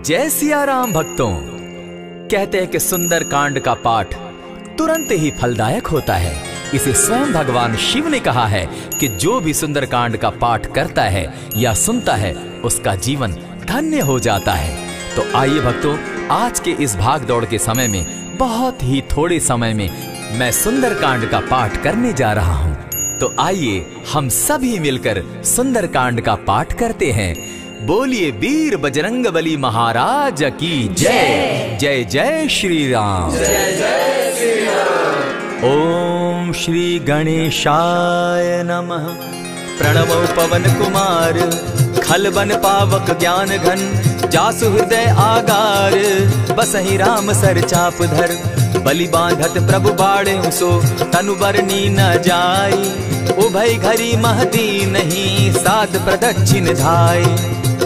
जय सिया राम भक्तों। कहते हैं कि सुंदर कांड का पाठ तुरंत ही फलदायक होता है। इसे स्वयं भगवान शिव ने कहा है कि जो भी सुंदर कांड का पाठ करता है या सुनता है उसका जीवन धन्य हो जाता है। तो आइए भक्तों, आज के इस भाग दौड़ के समय में बहुत ही थोड़े समय में मैं सुंदर कांड का पाठ करने जा रहा हूँ। तो आइए हम सभी मिलकर सुंदर कांड का पाठ करते हैं। बोलिए वीर बजरंगबली महाराज की जय। जय जय श्री राम। जय जय श्री राम। ओम श्री गणेशाय नमः। प्रणवो पवन कुमार खलबन पावक ज्ञान घन जासु हृदय आगार बसहि राम सर चाप धर बलि बांधत प्रभु बाड़े सो तनु बरनी न जाई उभय घरी महती नहीं सात प्रदक्षिण धाई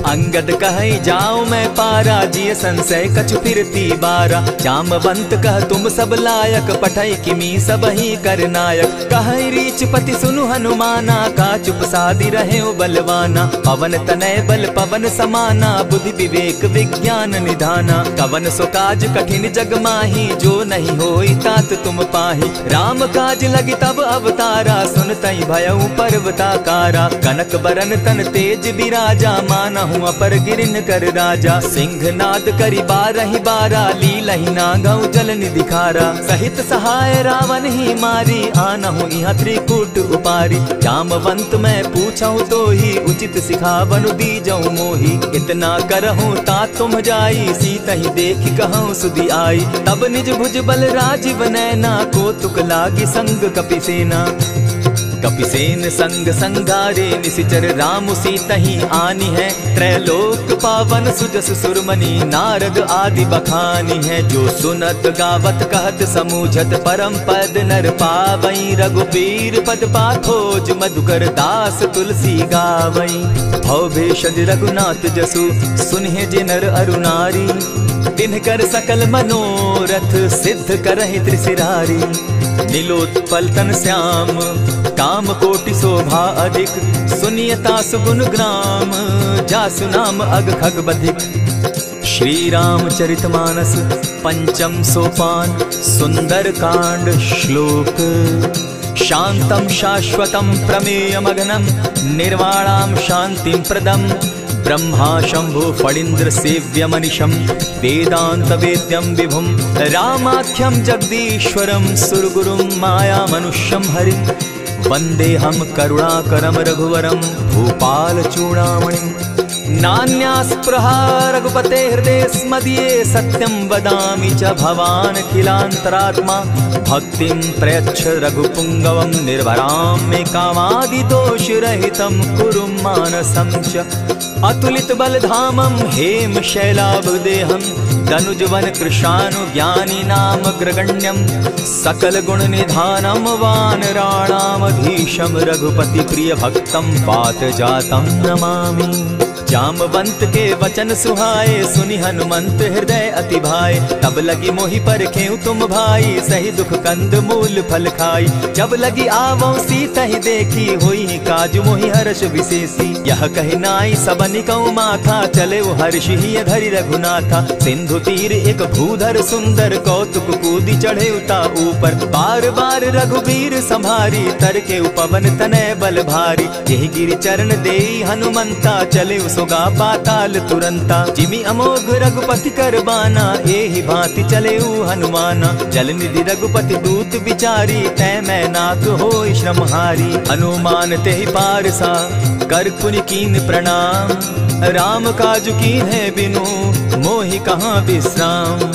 अंगद कहे जाऊं मैं पारा जिय संशय कछु फिरती बारा जामवंत कह तुम सब लायक पठै किमी सब ही कर नायक कहे रीच पति सुनु हनुमाना का चुप सादी रहे बलवाना पवन तनय बल पवन समाना बुद्धि विवेक विज्ञान निधाना कवन सो काज कठिन जग माही जो नहीं होई तात तुम पाही राम काज लगी तब अवतारा सुनतई भयउ पर्वताकारा कनक बरन तन तेज बिराजा माना अपर गिरिन कर राजा सिंह नाद करी बारहि बारा लीलहि नागौ जल निधिखारा सहित सहाय रावण ही मारी आनहु इहाँ त्रिकूट उपारी जामवंत मैं पूछऊं तो ही उचित सिखावनु दीजऊं मोही इतना करहूं ता तुम जाई सीता ही देखी कहूं सुधि आई तब निज भुज बल राजीव नैना को तुक लागी संग कपिसेना कपिसेन संग संगारे निशिचर राम सीता ही आनी है त्रैलोक पावन सुजस सुरमणि नारद आदि बखानी है जो सुनत गावत कहत समूझत परम पद नर पावई रघुबीर पद पाखोज मधुकर दास तुलसी गावई भव भेषज रघुनाथ जसु सुनहि जे नर अरुनारी तिनकर सकल मनोरथ सिद्ध करहि त्रिशिरारी नीलोत्पल तन श्याम काम कोटि शोभा अधिक सुनियता सुगुण ग्राम जासु नाम अग खग बधिक। श्री रामचरितमानस पंचम सोपान सुंदर कांड श्लोक शांतम शाश्वतम प्रमेयमग्नं निर्वाणां शांतिं प्रदम् ब्रह्मा शंभु फणीन्द्र सेव्य मनीषम वेदांत वेद्यम विभुम रामाख्यम जगदीश्वरम सुरगुरुम माया मनुष्यम हरिम वंदे हम करुणाकरम रघुवरम भूपाल चूड़ामणिम नान्यास्पृहा रघुपते हृदय स्मदीये सत्यं वदामि च भवान् किलांतरात्मा भक्तिं प्रयच्छ रघुपुंगवं निर्भरां मे कामादिदोषरहितं कुरु मानसं च अतुलित बलधामं हेम शैलाभदेहं दनुजवन कृशानु ज्ञानी नामग्रगण्यं सकल गुण निधानं वानराणामधीशं रघुपति प्रिय भक्तं पातजातं नमामि। जामवंत के वचन सुहाए सुनि हनुमंत हृदय अति भाए तब लगी मोहि परखेउ तुम भाई सही दुख कंद मूल फल खाई जब लगी आवो सीता ही देखी होई काज मोहि हर्ष विशेषी यह कहि नाई सबनि कौ माथा चले वो हर्ष ही धरि रघुनाथा सिंधु तीर एक भूधर सुंदर कौतुक कूदी चढ़े उता ऊपर बार बार रघुबीर संभारी तर के उपवन तनय बल भारी यही गिरि चरण देई हनुमंता चले सोगा पाताल तुरंता जिमि अमोघ रघुपति कर बाना एहि भांति चले हनुमाना जल निधि रघुपति दूत विचारी तै मैं नाथ होई श्रमहारी हनुमान तेहि पारसा कर पुनि कीन प्रणाम राम काज कीन है बिनु मोहि कहाँ विश्राम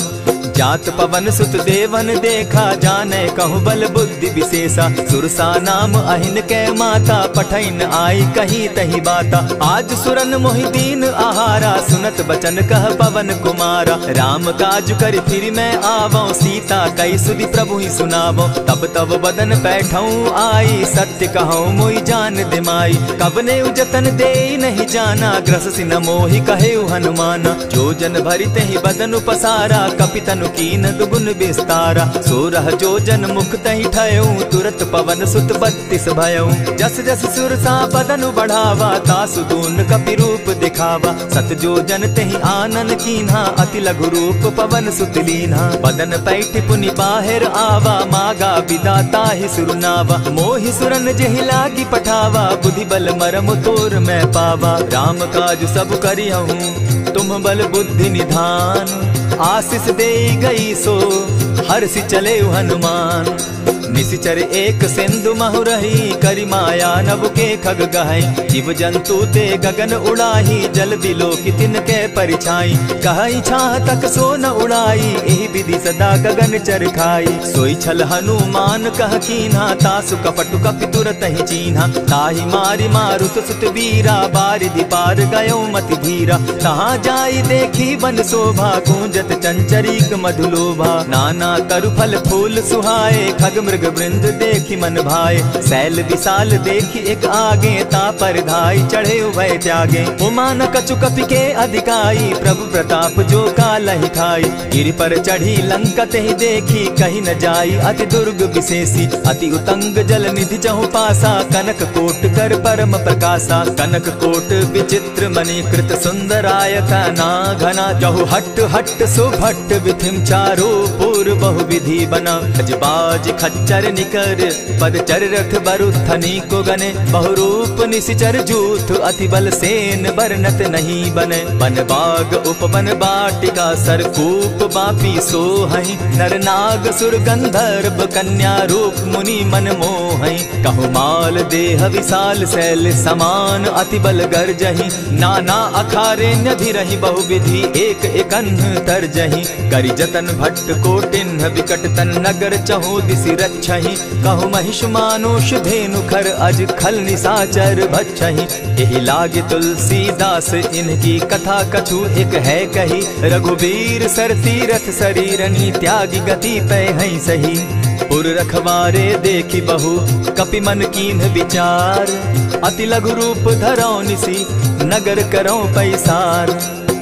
जात पवन सुत देवन देखा जाने कहूँ बल बुद्धि विशेषा सुरसा नाम अहिन कै माता पठैन आई कहीं तही बाता आज सुरन मोहि दीन आहारा सुनत बचन कह पवन कुमारा राम काज कर फिर मैं आवो सीता कई सुधि प्रभु ही सुनावो तब तब बदन बैठऊं आई सत्य कहूँ मोहि जान दिमाई कब ने उजतन दे नहीं जाना ग्रस सिन मोहि कहे हनुमाना जो जन भरित ही बदन पसारा कपितन तनु कीन दुगुन विस्तारा। 16 जोजन मुख तहि ठयऊ, तुरत पवन सुत 32 भयऊ। जस जस सुरसा बदनु बढ़ावा, तासु दून कपि रूप दिखावा। 7 जोजन तेहि आनन कीन्हा, अति लघु रूप पवन सुत लीन्हा। बदन पैठ पुनि बाहिर आवा, मागा बिदा ताहि सुरनावा। मोहि सुरन जेहि लागी पठावा, बुद्धि बल मरम तोर मैं पावा। राम काज सब करियहूँ, तुम बल बुद्धि निधान। आशीष दे गई सो हर्षि चले हनुमान। निशिचर एक सिंधु महु रही, करि माया नभ के खग गहई। जीव जंतु ते गगन उड़ाही, जल बिलो की तिनके परिछाई। कहई छाह तक सो न उड़ाई, एहि विधि सदा गगन चर खाई। सोई छल हनुमान कह कीन्हा, तासु कपटु कपि तुरत ही चीन्हा। ताहि मारि मारुत सुत वीरा, बारिधि पार गयो मति धीरा। तहाँ जाई देखी बन शोभा, गूंजत चंचरीक मधुलोभा। नाना तरु फल फूल सुहाए, खग मृग वृंद देखी मन भाए। सैल विशाल देखी एक आगे, तापर धाई चढ़े उभय त्यागे। उमान कछु कपि के अधिकाई, प्रभु प्रताप जो कालहि खाई। गिरि पर चढ़ी लंका तेहि देखी, कहीं न जाई अति दुर्ग विशेषी। अति उतंग जल निधि चहु पासा, कनक कोट कर परम प्रकाशा। कनक कोट विचित्र मणि कृत सुंदरायता ना घना। जहु हट हट सुभट विधिम चारो पूर्व बहु विधि बना। अजबाज खच्चर निकर पदचर रथ बरुथनी को गने। बहुरूप निशिचर जूथ, अति बल सेन बरनत नहीं बने। बन बाग उपवन बाटिका, सरकूप बापी सोहई। नर नाग सुर गंधर्व कन्या रूप, मुनि मन मोहई। कहु माल देह विशाल शैल समान, अति बल गर्जही। नाना अखारे नधिरहि बहुविधि, एक एकन्ह तरजही। करि जतन भट्ट कोटिन्ह, विकट तन नगर चहु दिसि रक्षहि। कहु महिष मानुष धेनु खर, अज खल निशाचर भक्षहि। एहि लागे तुलसीदास, इनकी कथा कछु एक है कही। रघुवीर सर तीरथ शरीरनी, त्यागी गति पै हई सही। पुर रखवारे देखी बहु, कपि मन कीन्ह विचार। अति लघु रूप धरौ निसी, नगर करौ पैसार।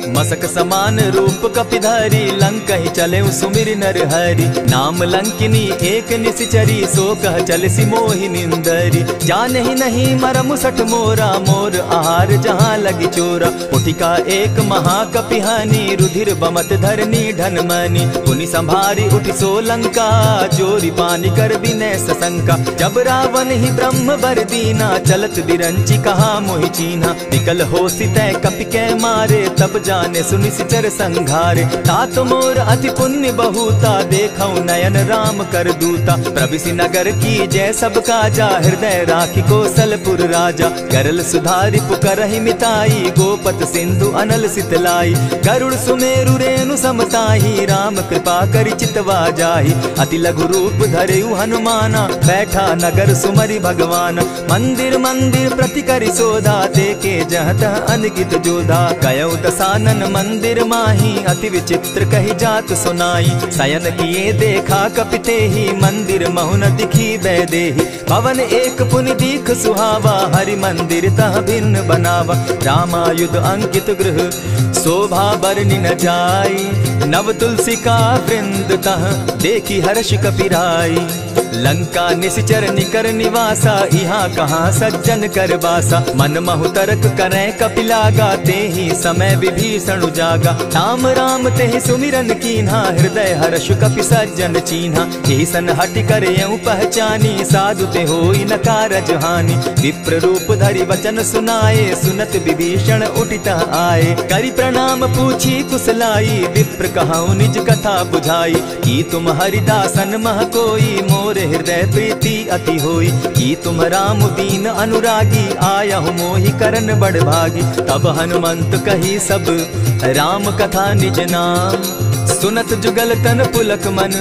मसक समान रूप कपिधारी, लंकहि चले सुमिर नर हरि। नाम लंकिनी एक निशिचरी, सो कह चल सी मोहि निंदरी। जानहि नहीं मरम सठ मोरा, मोर आहार जहाँ लगी चोरा। उठिका एक महाकपिहानी, रुधिर बमत धरनी ढन मनी। पुनि संभारी उठि सो लंका, जोरी पानी कर बिनै सशंका। जब रावण ही ब्रह्म बर दीना, चलत बिरंची कहा मोहि चीन्हा। निकल होसी तै कपि कै मारे, तब जाने सुनि सिचर संघारे। तात मोर अति पुण्य बहुता, देखौ नयन राम कर दूता। प्रविशि नगर की जय सब काजा, हृदय राखी कौशलपुर राजा। गरल सुधारि पुकरहि मिताई, गोपत सिंधु अनल सितलाई। गरुड़ सुमेरु रेणु समताही, राम कृपा करि चितवा जाहि। अति लघु रूप धरेउ हनुमाना, बैठा नगर सुमरि भगवान। मंदिर मंदिर प्रति करि सोधा, देखे जहत अनगित जोधा। कयौ दसानन मंदिर माही, अति विचित्र कही जात सुनाई। शयन किए देखा कपिते ही, मंदिर महु न दिखी बैदेही। भवन एक पुनि दीख सुहावा, हरि मंदिर तह भिन्न बनावा। रामायुध अंकित गृह, शोभा बरनि न जाई। नव तुलसी का वृंद तह, देखी हर्ष कपिराई। लंका निशिचर निकर निवासा, यहाँ कहाँ सज्जन कर बासा। मन महु तरक करै कपिलागा, तेहि समय विभीषण जागा। राम राम तेहि सुमिरन कीन्हा, हृदय हर्ष कपि सज्जन चीन्हा। ईसन हटि कर यूं पहचानी, साधु ते होई न कारज हानि। विप्र रूप धरि वचन सुनाए, सुनत विभीषण उठित आए। करि प्रणाम पूछी कुशलाई, विप्र कहऊँ निज कथा बुझाई। की तुम हरिदासन मह कोई, मोर हृदय प्रीति अति होई। की तुम राम दीन अनुरागी, आयहु मोहि करन बड़ भागी। तब हनुमंत कही सब राम कथा निज नाम, सुनत जुगल तन पुलक मन,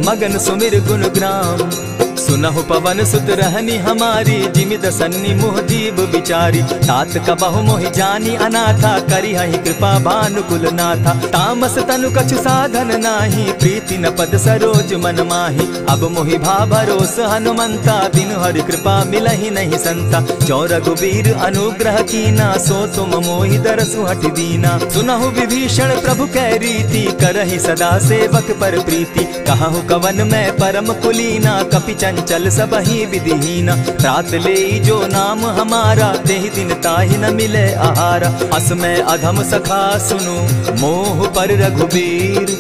मगन सुमिर गुण ग्राम। सुनहु पवन सुत रहनी हमारी, जिमि दसन्नी मुह जीव विचारी। तात कबहु मोहि जानी अनाथा, करी हहि कृपा भानुकुल नाथा। तामस तनु कछु साधन नाही, प्रीति न पद सरोज मन माही। अब मोहि भा भरोस हनुमंता, बिनु हरि कृपा मिलहि नहीं संता। जो रघुबीर अनुग्रह कीना, सो तुम मोहि दरसु हठि दीना। सुनहु विभीषण प्रभु कै रीति, करहि सदा सेवक पर प्रीति। कहु कवन मैं परम कुलीना, कपि चंचल सबहि विधिहीना। त्रात लेई जो नाम हमारा, तेहि दिन ताहि न मिले आहारा। अस मैं अधम सखा सुनु, मोह पर रघुबीर।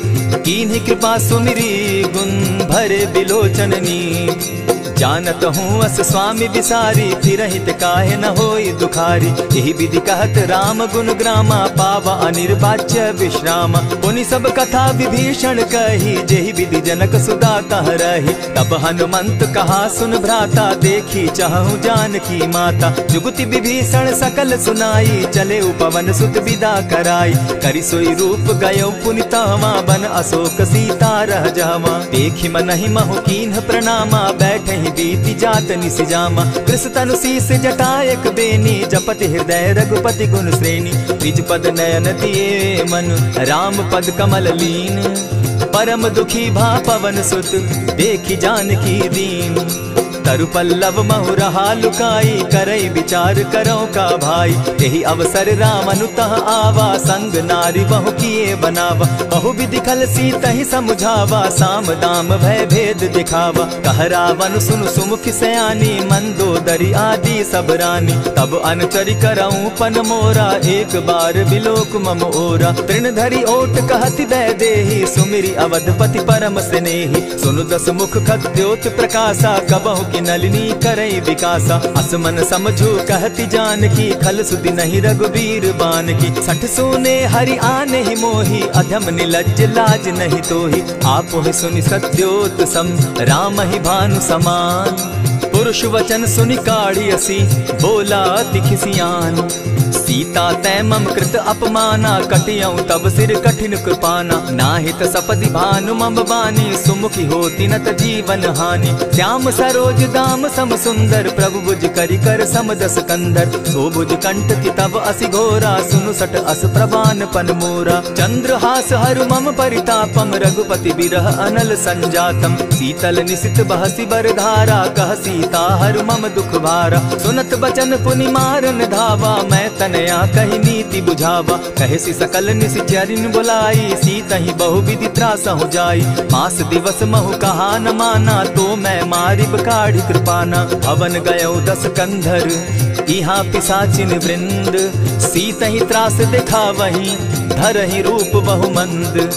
कीन्हि कृपा सुमिरी, गुण भरे बिलोचन नीर। जानत हूँ अस स्वामी विसारी, फिरहित काहे न होई दुखारी। यही विधि कहत राम गुण ग्रामा, पावा अनिर्वाच्य विश्राम। पुनि सब कथा विभीषण कही, जेहि विधि जनक सुदा कह रही। तब हनुमंत कहा सुन भ्राता, देखी चाहूँ जानकी माता। जुगति विभीषण सकल सुनाई, चले पवन सुत विदा कराई। करि सोई रूप गयो पुनि तहवा, बन अशोक सीता रह जावा। देखि मनहि महु कीन्ह प्रणामा, बैठहि बीति जात निसि जामा। कृष तनु शीस जटायक बेनी, जपति हृदय रघुपति गुण श्रेणी। निज पद नयन दिए मन, राम पद कमल लीन। परम दुखी भा पवन सुत, देखि जानकी दीन। तरु पल्लव महु रहा लुकाई, करई विचार करो का भाई। यही अवसर राम अनुतः आवा, संग नारी बहु किए बनावा। बहु विधि खल सीतहि समुझावा, साम दाम भय भेद दिखावा। कह रावण सुनु सुमुखि सयानी, मंदोदरी आदि सब रानी। तब अनुचरि करऊं पन मोरा, एक बार बिलोक मम ओरा। तृण धरि ओट कहति दय देहि, सुमिरि अवधपति परम स्नेही। सुनु दस मुख खद्योत प्रकाशा, कबहु नलिनी करई विकासा। असमन समझो कहति जानकी, खल सुधि नहीं रघुबीर बान की। सठ सोने हरि आने ही मोही, अधम निलज्ज लाज नहीं तोही। आपो ही सुनि सत्योत सम, राम ही भानु समान। पुरुष वचन सुनि काढ़ी असी, बोला अति खिसियान। सीता तै मम कृत अपमाना, कटियऊं तब सिर कठिन कृपाना। नाहित सपदि भानु मम बानी, सुमुखी होती न त जीवन हानि। श्याम सरोज दाम सम सुंदर, प्रभु भुज करि कर सम दस कंधर। सो भुज कंठ की तब असि घोरा, सुनु सट अस प्रवान पन मोरा। चंद्रहास हरु मम परितापम, रघुपति बिरह अनल संजातम। शीतल निशित बहसी बरधारा, कह सीता हरु मम दुख भारा। सुनत बचन पुनि मारन धावा, मैं तनया कही नीति बुझावा। कहे सकल निशिचरिन बुलाई, सीतहि बहु विधि त्रास हो जाई। मास दिवस महु कहा न माना, तो मैं मारिब काढ़ी कृपाना। हवन गयो दस कंधर, इहाँ पिशाचिन वृंद। सीतहि त्रास दिखावहि, धरहि रूप बहु मंद।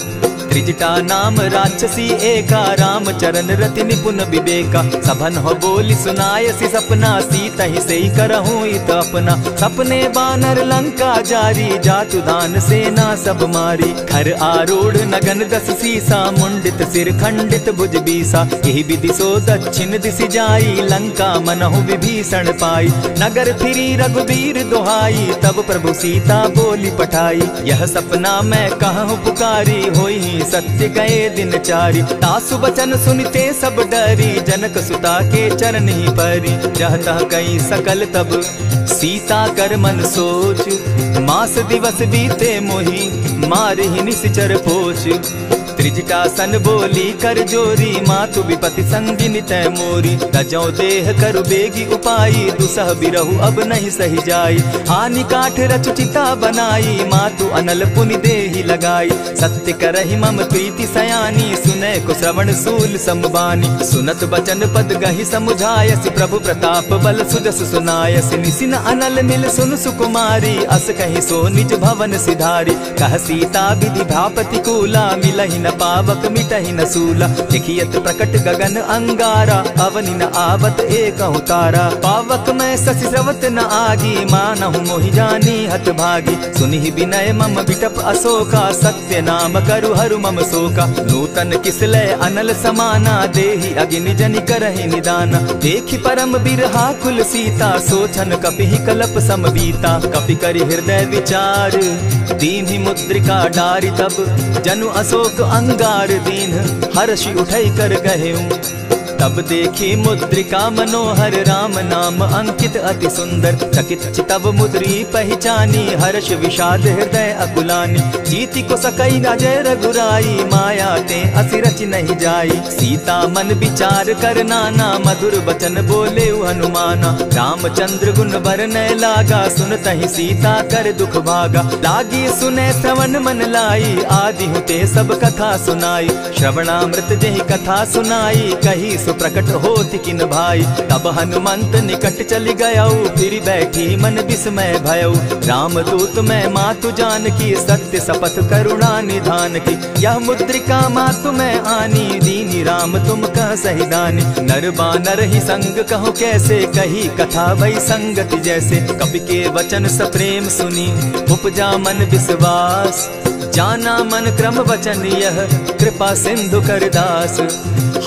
त्रिजटा नाम राक्षसी एका, राम चरण रति निपुण विवेका। सभन हो बोली सुनायसी सपना, सीतहि सेई करहूँ इत अपना। सपने बानर लंका जारी, जातु दान सेना सब मारी। खर आरूढ़ नगन दस सीसा, मुंडित सिर खंडित भुज बीसा। यही विधि सो दक्षिण दिशि जाई, लंका मनहु विभीषण पाई। नगर फिरी रघुबीर दुहाई, तब प्रभु सीता बोली पठाई। यह सपना मैं कहूँ पुकारी, होई सत्य गए दिन चारी। तासु बचन सुनते सब डरी, जनक सुता के चरण ही परी। जहता कई सकल तब सीता कर मन सोच, मास दिवस बीते मोही, मारे ही निश्चर पोच। त्रिजटा सन बोली कर जोरी, मातु विपति संगिनी तै मोरी। तजौ देह करु बेगी उपाई, दुसह बिरहु अब नहीं सही जाई। हानि काठ रचु चिता बनाई, मातु अनल पुनि देहि लगाई। सत्य करहि मम प्रीति सयानी, सुनै को श्रवण सूल समबानी। सुनत बचन पद गहि समुझायसि, प्रभु प्रताप बल सुजस सुनायसि। निसिन अनल मिल सुन सुकुमारी, अस कहि सो निज भवन सिधारी। कह सीता विधि भापति कूला, मिलहि न पावक मिटहि न सूला। देखियत प्रकट गगन अंगारा, अवनि न आवत एकहु तारा। पावक मैं शशि स्रवत न आगी, मानहु मोहि जानी हत भागी। सुनिहि विनय मम बिटप अशोका, सत्य नाम करु हरु मम शोका। नूतन किसलय अनल समाना, देहि अगिनि जनि करहि निदाना। देखि परम बिरहा कुल सीता, सोचन कपिहि कलप सम बीता। कपि करि हृदय विचार, दीन्हि मुद्रिका डारि। तब जनु अशोक अंगार दीन, हर्षि उठै कर गहेऊ। तब देखी मुद्रिका मनोहर राम नाम अंकित अति सुंदर। चकित चितव मुद्री पहचानी हर्ष विषाद हृदय अकुलानी। जीति को सकई न जय रघुराई माया ते असि रचि नहीं जाई। सीता मन विचार कर नाना मधुर बचन बोले हनुमाना। रामचंद्र गुण बरनय लागा सुनतहि सीता कर दुख भागा। लागी सुने श्रवण मन लाई आदि हुते सब कथा सुनाई। श्रवणामृत जहि कथा सुनाई कही सो प्रकट होति किन भाई। तब हनुमंत निकट चली गयऊ फिर बैठी मन विस्मय भयऊ। रामदूत मैं मातु जान की सत्य शपथ करुणा निधान की। यह मुद्रिका मातु मैं आनी दीनी राम तुम कह सही दानी। नर बानर ही संग कहो कैसे कही कथा भई संगति जैसे। कपि के वचन सप्रेम सुनी उपजा मन विश्वास। जाना मन क्रम वचन यह कृपा सिंधु कर दास।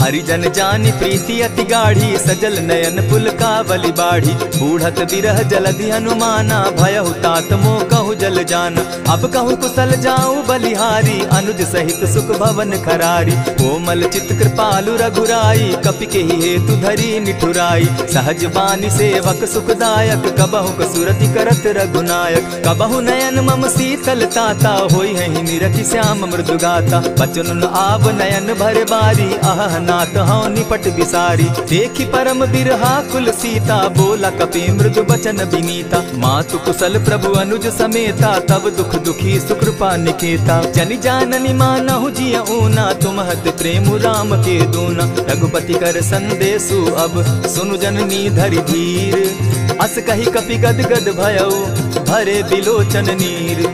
हरिजन जानी प्रीति अति गाढ़ी सजल नयन पुलकावली बाढ़ी। बूढ़त बिरह जलधि हनुमाना भयहु तात मोह कहु जल जाना। अब कहु कुशल जाऊं बलिहारी अनुज सहित सुख भवन खरारी। कोमल चित कृपालु रघुराई कपि के ही हेतु धरी निठुराई। सहज बानी सेवक सुखदायक कबहु कसुरति करत रघुनायक। कबहु नयन मम शीतल ताता होई है निरखि श्याम मृदु गाता। बचन आब नयन भर बारी आह नाथ हौ निपट बिसारी। देखी परम बिरहा कुल सीता बोला कपि मृदु बचन विनीता। मातु कुशल प्रभु अनुज समेता तब दुख दुखी सुकृपा निकेता। जनि जाननी मानहु जिय ऊना तुम्हत प्रेम राम के दूना। रघुपति कर संदेशु अब सुनु जननी धरि धीर। अस कही कपि गद गद भयऊ भरे बिलोचन नीर।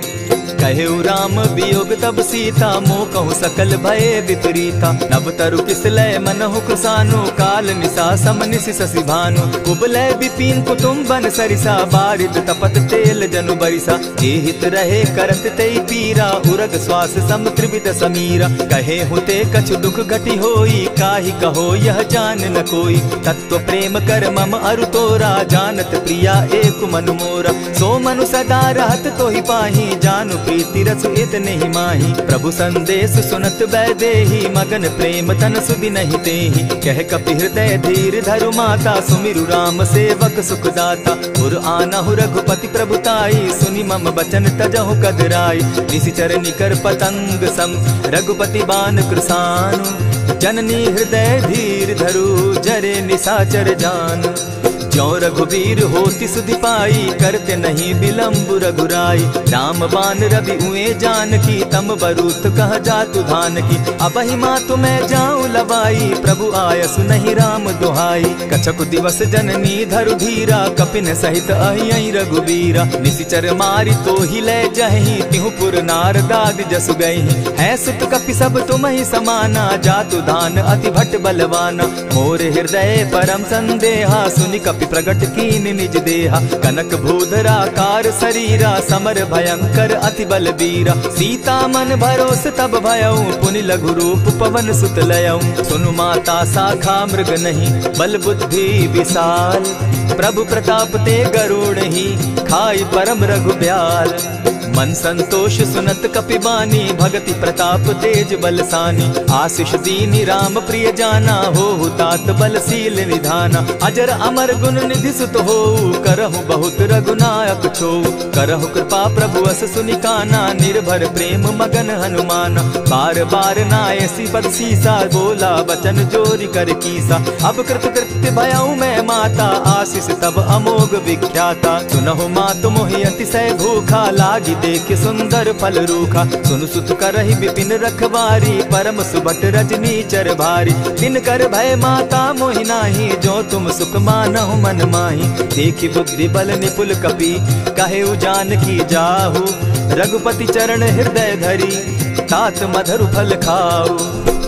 कहेउ राम वियोग तब सीता मोह कहूँ सकल भये विपरीता। नव तरु किस लय मनहु कृसानु काल निशा समनिशि शशि भानु। कुबलय विपिन कुटुम्बन सरिसा बारिद तपत तेल जनु बरिसा। जे हित रहे करत तेई पीरा उरग श्वास सम त्रिविध समीरा। कहे हुते कछु दुख घटी होई काहि कहो यह जान न कोई। तत्व प्रेम कर मम अरु तोरा जानत प्रिया एक मनु मोरा। सो मनु सदा रहत तोहि पाही जानु प्रीति रस इतने ही माही। प्रभु संदेश सुनत बैदेही मगन प्रेम तन सुधि नहीं तेहि। कह कपि हृदय धीर धरु माता सुमिरु राम सेवक सुखदाता। उर आनहु रघुपति प्रभुताई सुनि मम बचन तजहु कदराई। निशिचर निकर पतंग सम रघुपति बान कृसानु। जननी हृदय धीर धरु जरे निशाचर जान। ज्यों रघुवीर होति सुधि पाई करते नहीं विलम्ब रघुराई। राम बान रवि उए जान की तम बरूथ कह जातु धान की। अबहि मातु मैं जाऊं लवाई प्रभु आयसु नहीं राम दुहाई। कछक दिवस जननी धरु धीरा कपिन सहित अहियहि रघुवीरा। निशिचर मारी तो ही ले जहि तिहु पुर नार दाग जसु गई। है सुत कपि सब तुम ही समाना जातु धान अति भट बलवाना। मोर हृदय परम संदेहा सुनि कपि प्रगट कीन निज देहा। कनक भूधरा कार शरीरा समर भयंकर अति बलबीरा। सीता मन भरोस तब भयऊ पुनि लघु रूप पवन सुत लयऊ। सुनु माता शाखा मृग नहीं बल बुद्धि विशाल। प्रभु प्रताप ते गरुड़ ही खाई परम रघुब्याल। मन संतोष सुनत कपिबानी भगति प्रताप तेज बलसानी। आशीष दीनी राम प्रिय जाना हो तात बलशील निधाना। अजर अमर गुण निधि सुत हो करहु बहुत रघुनायक छो। करहु कृपा प्रभु अस सुनिकाना निर्भर प्रेम मगन हनुमाना। बार बार नायसी पद सीसा बोला बचन जोरी कर कीसा। अब कृत कृत्य भयऊ मैं माता आशीष तब अमोघ विख्याता। सुनहु मातु मोहि अतिशय भूखा लागी देख सुंदर फल रूखा। सुन सुत करहि विपिन रखवारी परम सुबट रजनी चर भारी। तिन कर भय माता मोहि नाही जो तुम सुख मानहु मन माही। देखि बुद्धि बल निपुल कपि कहेउ जानकी जाहु। रघुपति चरण हृदय धरी तात मधुर फल खाऊ।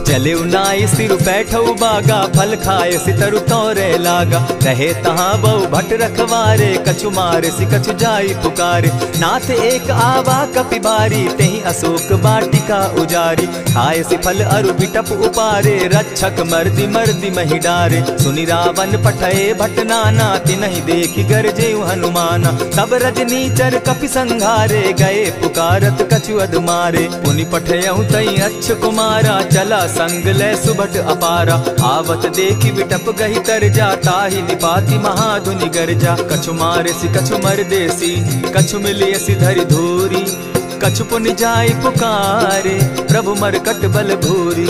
चले नाई सिर बैठऊ बागा फल खाए सितरु तोरे लागा। रहे तहाँ बहु भट रखवारे कछु मारे सि कछु जाई पुकारे। नाथ एक आवा कपि बारी तेहि अशोक बाटिका उजारी। खाए सि फल अरु बिटप उपारे रक्षक मर्दि मर्दि महि डारे। सुनि रावण पठए भट नाना तिनहि देखि गरजेउ हनुमाना। तब रजनी चर कपि संघारे गए पुकारत कछु अध मारे। पुनि पठयउ तई अच्छ कुमारा चला संग ले सुभट अपारा। आवत देखी विटप गही तर जा, ताहि निपाति महाधुनि गर्जा। कछु मारेसी कछु मर देसी, कछु मिलियसी धरि धूरी। कछु पुनि जाय पुकारे, प्रभु मरकट बल भूरी।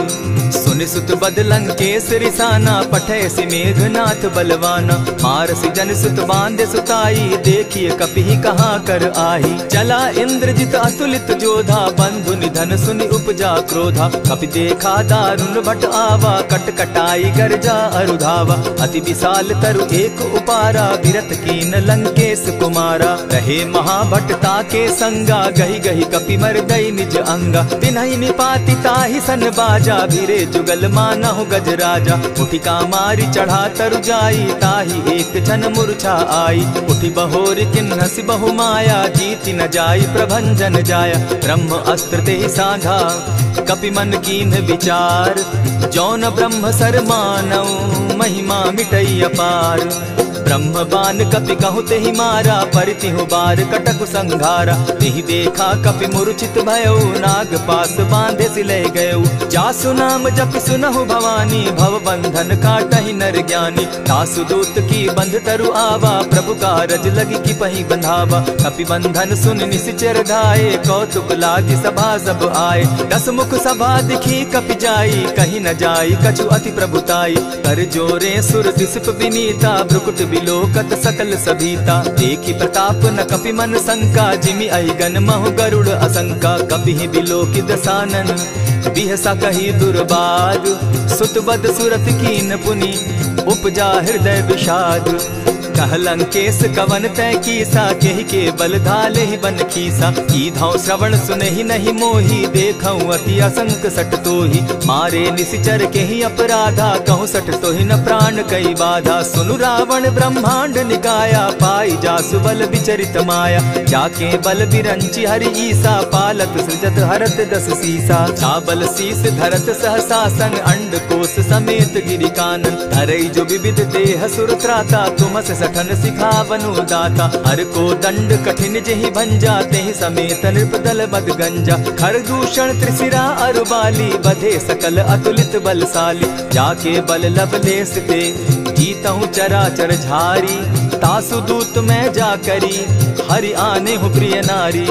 सुनि सुत बद लंकेश रिसाना, पठैसी मेघनाथ बलवाना। मारसी जन सुत बांधे सुताई, देखिए कपि कहाँ कर आही। चला इंद्रजित अतुलित जोधा, बंधु निधन सुनि उपजा क्रोधा। कपि देखा दारुण भट आवा, कट कटाई गर्जा अरुधावा। अति विशाल तरु एक उपारा, विरत कीन लंकेश कुमारा। रहे महाभट ताके संगा, गही गही कपि मर गई निज अंगा। तिन्हि निपाति ताहि सन बाजा, भीरे जुगल मानहु गजराजा। उठी कामारी चढ़ा तरु जाई, ताहि एक जन मूर्छा आई। उठी बहोर किन्हसि बहु माया, जीति न जाई प्रभंजन जाया। ब्रह्म अस्त्र तेहि साधा, कपि मन कीन्ह विचार। जौन ब्रह्म सर मानऊ, महिमा मिटई अपार। ब्रह्म बान कपि कहु तेहि मारा, परितिहु बार कटकु संघारा। तेहि देखा कपि मूर्छित भयउ, नाग पास बांधे सिले गयउ। जासु नाम जपि सुनहु भवानी, भव बंधन काटहि नर ज्ञानी। तासु दूत की बंध तरु आवा, प्रभु कारज लगी कि पहि बंधावा। कपि बंधन सुन निसिचर धाये, कौतुक लागी सभा सब आए। दस मुख सभा दिखी कपि जाई, कहीं न जाई कछु अति प्रभुताई। कर जोरे सुर दिसप विनीता, भ्रुकुट बिलोकत सकल सभीता। देखी प्रताप न कपि मन शंका, जिमि अहिगन महु गरुड़ असंका। कपि बिलोकि दसानन, बिहसा कही दुर्बाद। सुत बद सुरत कीन पुनि, उपजा हृदय विषाद। कह लंकेश कवन तय कीसा, केहि के बल धाले ही बन खीसा। की धाव श्रवण सुने ही नहीं मोही, देखऊं अति असंक सट तोही। मारे निसिचर के ही अपराधा, कहूँ सट तो ही न प्राण कई बाधा। सुनु रावण ब्रह्मांड निकाया, पाई जासु बल विचरित माया। जाके बल बिरंची हरि ईसा, पालत सृजत हरत दस सीसा। चाबल शीस धरत सहसासन, अंड कोश समेत गिरि कानन। धरई जो विविध देह सुर त्राता, तुमस सठन सिखावनु दाता। हर को दंड कठिन जेहि भंजा, तेहि समेत नृपदल बद गंजा। खर दूषण त्रिशिरा अरुबाली, बधे सकल अतुलित बलशाली। जाके बल लवलेस ते, जीतहु चराचर झारी। तासु दूत मैं जा करी, हरि आने हूँ प्रिय नारी।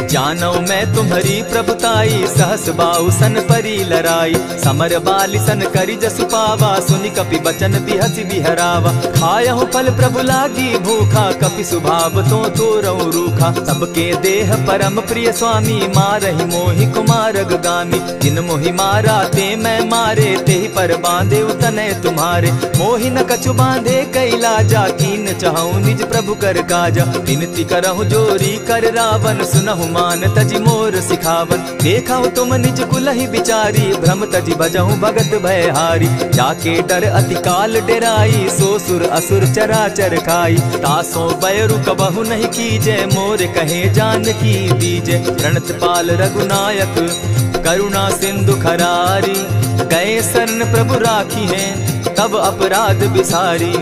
जानो मैं तुम्हारी प्रभुताई, सहस बाहु सन परी लराई। समर बाली सन करी जसु पावा, सुनि कपि बचन बिहसि बिहरावा। खायहु फल प्रभु लागी भूखा, कपि सुभाव तो तोरहु रूखा। सबके देह परम प्रिय स्वामी, मारहि मोहि कुमारग गामी। जिन मोहि मारा ते मैं मारे, तेहि पर बांधे उतने तुम्हारे। मोहि न कछु बांधे कैलाजा, कीन चाहूं निज प्रभु कर काजा। विनती करहु जोरी कर रावण, सुनहु मान तजि मोर सिखावन। देखा तुम निज कुलहि बिचारी, भ्रम तजि भजहु भगत भयहारी। जाके डर अति काल डेराई, सो सुर असुर चराचर खाई। तासो बैरु कबहु नहीं कीजे, मोर कहे जानकी दीजे। प्रणत पाल रघुनायक, करुणा सिंधु खरारी। गए शरण प्रभु राखी हैं, तब अपराध बिसारी।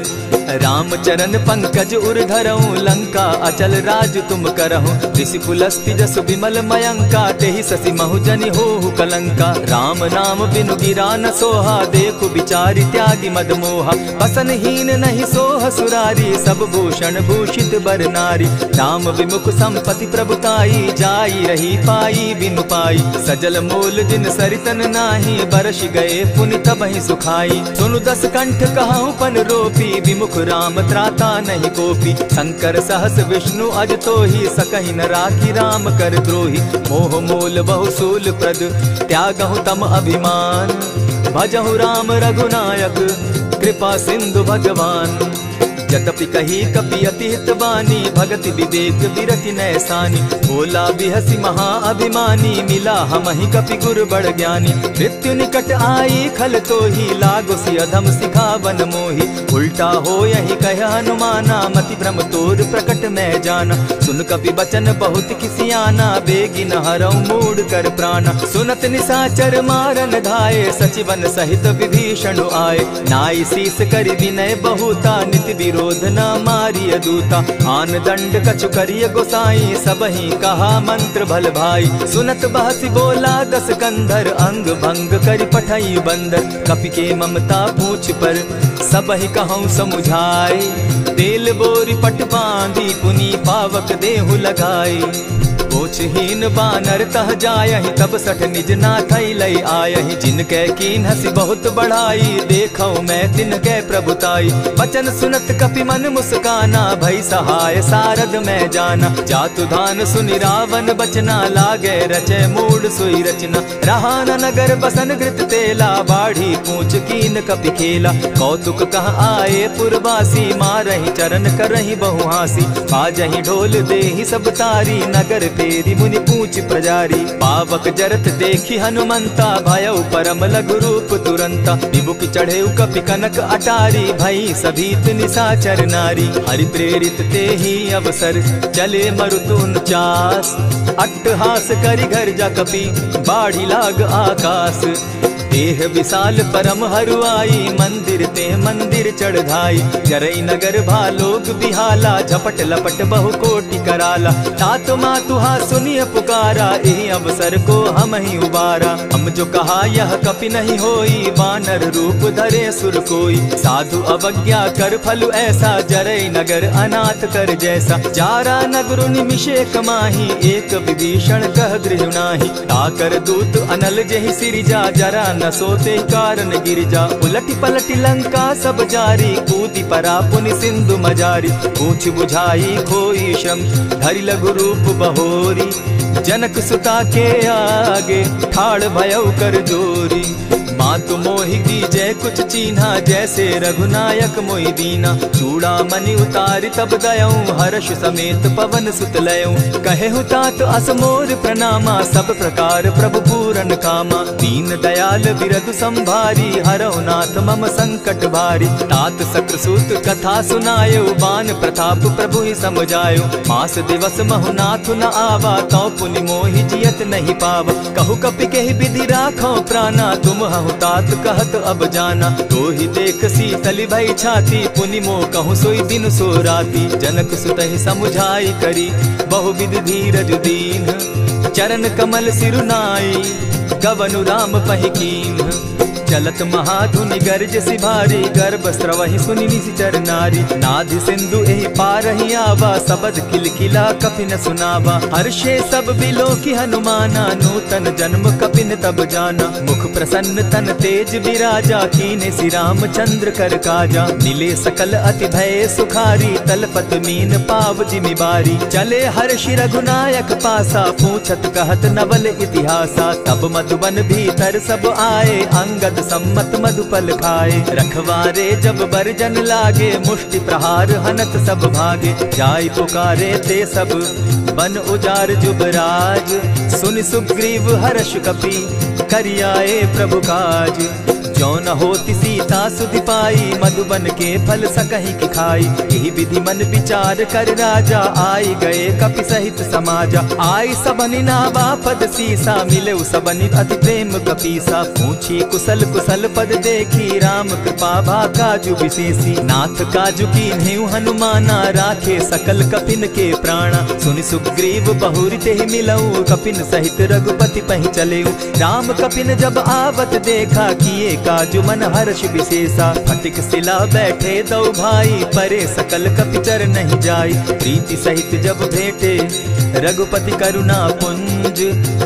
राम चरण पंकज उर धरऊं, लंका अचल राज तुम करहूं। ऋषि पुलस्ति जसु विमल मयंका, तेहि ससि महु जनि होहु कलंका। राम नाम बिनु गिरा न सोहा, देखु बिचारी त्यागी मद मोहा। बसन हीन नहीं सोह सुरारी, सब भूषण भूषित बर नारी। राम विमुख संपति प्रभुताई, जाई रही पाई बिनु पाई। सजल मोल जिन सरितन नाही, बरस गए पुनि तबहि सुखाई। सुनु दस कंठ कहूं पन रोपी, विमुख राम त्राता नहीं कोपी। शंकर सहस विष्णु अज तो ही, सकहि न राखी राम कर द्रोही। मोह मूल बहु सूल प्रद, त्यागहु तम अभिमान। भजहु राम रघुनायक, कृपा सिंधु भगवान। यद्यपि कही कपि अति हितवानी, भगति विवेक विरति नैसानी। बोला बिहसि महा अभिमानी, मिला हमहि कपि गुर बड़ ज्ञानी। मृत्यु निकट आई खल तो ही, लागो सि अधम सिखावन मोही। उल्टा हो यही कह हनुमाना, मति भ्रम तोर प्रकट मैं जाना। सुन कपि बचन बहुत किसियाना, बेगी न हरऊ मूड कर प्राणा। सुनत निसाचर मारन धाये, सचिवन सहित विभीषण आए। नाई शीस करि विनय बहुता, नित विरोध क्रोध न मारिय दूता। आन दंड कछु करिय गोसाई, सबहि कहा मंत्र भल भाई। सुनत बहसी बोला दस कंधर, अंग भंग करि पठई बंदर। कपि के ममता पूछ पर, सबहि कहूँ समुझाए। तेल बोरी पट बांधी, पुनि पावक देहु लगाई। पोछहीन बानर तह जायहि, तब सठ निज नाथई लई आयहि। जिनकै कीन हसी बहुत बढ़ाई, देखौ मैं तिनकै प्रभुताई। बचन सुनत कपि मन मुस्काना, भई सहाय सारद मैं जाना। जातु धान सुनि रावण बचना, लागे रचय मूड सोई रचना। रहा न नगर बसन घृत तेला, बाढ़ी पूछ कीन कपि खेला। कौतुक कह आए पुरवासी, मारहि चरण करहि बहु हासी। बाजहि ढोल देहि सब तारी, नगर तेरी मुनि पूछ प्रजारी। पावक जरत देखी हनुमंता, भयउ परम लघु रूप तुरंता। विमुख चढ़े कपि कनक अटारी, भई सभीत निशाचर नारी। हरि प्रेरित ते ही अवसर, चले मरुत 49। अट्टहास करि घर जा कपि, बाढ़ी लाग आकाश। देह विशाल परम हरुआई, मंदिर ते मंदिर चढ़ाई। जरई नगर भालोक बिहाला, झपट लपट बहु कोटि कराला। तात मातुहा सुनिय पुकारा, एहि अवसर को हम ही उबारा। हम जो कहा यह कपि नहीं होई, वानर रूप धरे सुर कोई। साधु अवज्ञा कर फल ऐसा, जरई नगर अनाथ कर जैसा। जारा नगर निमिषे कमाही, एक विभीषण कह गृह नाही। ताकर दूत अनल जहि सिरिजा, जरा न सोते कारण गिरजा। उलटी पलटी लंका सब जारी, कूदी परा पुनि सिंधु मजारी। पूछ बुझाई खोई श्रम, धरि लघु रूप बहोरी। जनक सुता के आगे, ठाड़ भयउ कर जोरी। मातु मोहि दीजै कुछ चीन्हा, जैसे रघुनायक मोहि दीना। चूड़ामणि उतारि तब दयऊं, हर्ष समेत पवन सुत लयऊं। कहेहु तात असमोर प्रणामा, सब प्रकार प्रभु पूरन कामा। दीन दयाल बिरधु संभारी, हरौ नाथ मम संकट भारी। तात सक्रसूत कथा सुनायो, बान प्रताप प्रभु ही समझायो। मास दिवस महु नाथ न आवा, तौ पुनि मोहि जियत नहीं पावा। कहु कपि केहि विधि राखो प्राणा, तुम तात कहत अब जाना। तो ही देख शीतली भई छाती, पुनि मो कहूँ सोई दिन सो राती। जनक सुतहि समुझाई करी, बहुविध धीरज दीन। चरण कमल सिरुनाई, गवनु राम पहि कीन। चलत महाधुनि गर्ज सिभारी, गर्भ स्रवहि सुनि निशिचर नारी। नाधि सिंधु एहि पारहि आवा, सबद किलकिला कपि न सुनावा। हर्षे सब बिलोकि हनुमाना, नूतन जन्म कपि न तब जाना। मुख प्रसन्न तन तेज विराजा, कीने श्री रामचंद्र कर काजा। मिले सकल अति भय सुखारी, तलपत मीन पाव जिमि बारी। चले हर्षि रघुनायक पासा, पूछत कहत नवल इतिहासा। तब मधुबन भीतर सब आए, अंगद सम्मत मधुपल खाए। रखवारे जब बरजन लागे, मुष्टि प्रहार हनत सब भागे। जाय पुकारे ते सब, बन उजार जुबराज। सुन सुग्रीव हर्ष कपि, करियाए प्रभु काज। जो न होती सीता सुधि पाई, मधुबन के फल सकहि की खाई। यही विधि मन विचार कर राजा, आई गए कपि सहित समाजा। आई सबनि नावा पद सीसा, मिले सबनि अति प्रेम कपीसा। पूछी कुशल कुशल पद देखी, राम कृपा भा काजु विशेषी। नाथ काजु कीन्हेउ हनुमाना, राखे सकल कपिन के प्राणा। सुनि सुग्रीव बहुरि तेहि मिलऊ, कपिन सहित रघुपति पहि चलेऊ। राम कपिन जब आवत देखा, किए काजु मन हर्ष विशेषा। फटिक सिला बैठे दो भाई, परे सकल कपिचर नहीं जाई। प्रीति सहित जब भेटे, रघुपति करुणा पुंज।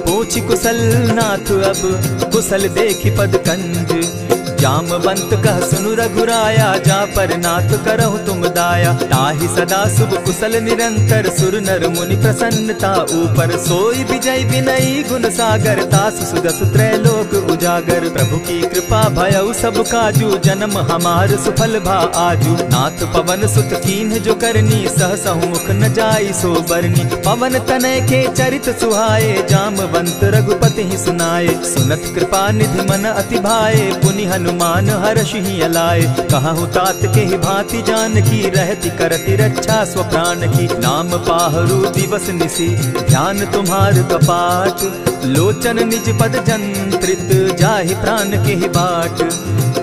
पूछि कुशल नाथ अब, कुशल देखि पद कंज। जामवंत कह सुनु रघुराया, जा पर नाथ करहु तुम दाया। ताहि सदा शुभ कुशल निरंतर, सुर नर मुनि प्रसन्नता ऊपर। सोई विजय विनयी गुण सागर, तासु सुदसु त्रैलोक उजागर। प्रभु की कृपा भयउ सब काजू, जन्म हमार सुफल भा आजू। नाथ पवन सुत कीन्ह जो करनी, सहसहु मुख न जाई सो बरनी। पवन तनय के चरित सुहाए, जामवंत रघुपति ही सुनाए। सुनत कृपा निधि मन अति भाए, पुनि हनुमान हर्ष ही अलाए। कहु तात के ही भांति जान की, रहती करती रक्षा स्व प्राण की। नाम पाहरु दिवस निसी, ध्यान तुम्हार कपाट। लोचन निज पद जंत्रित जाहि प्राण के ही बाट।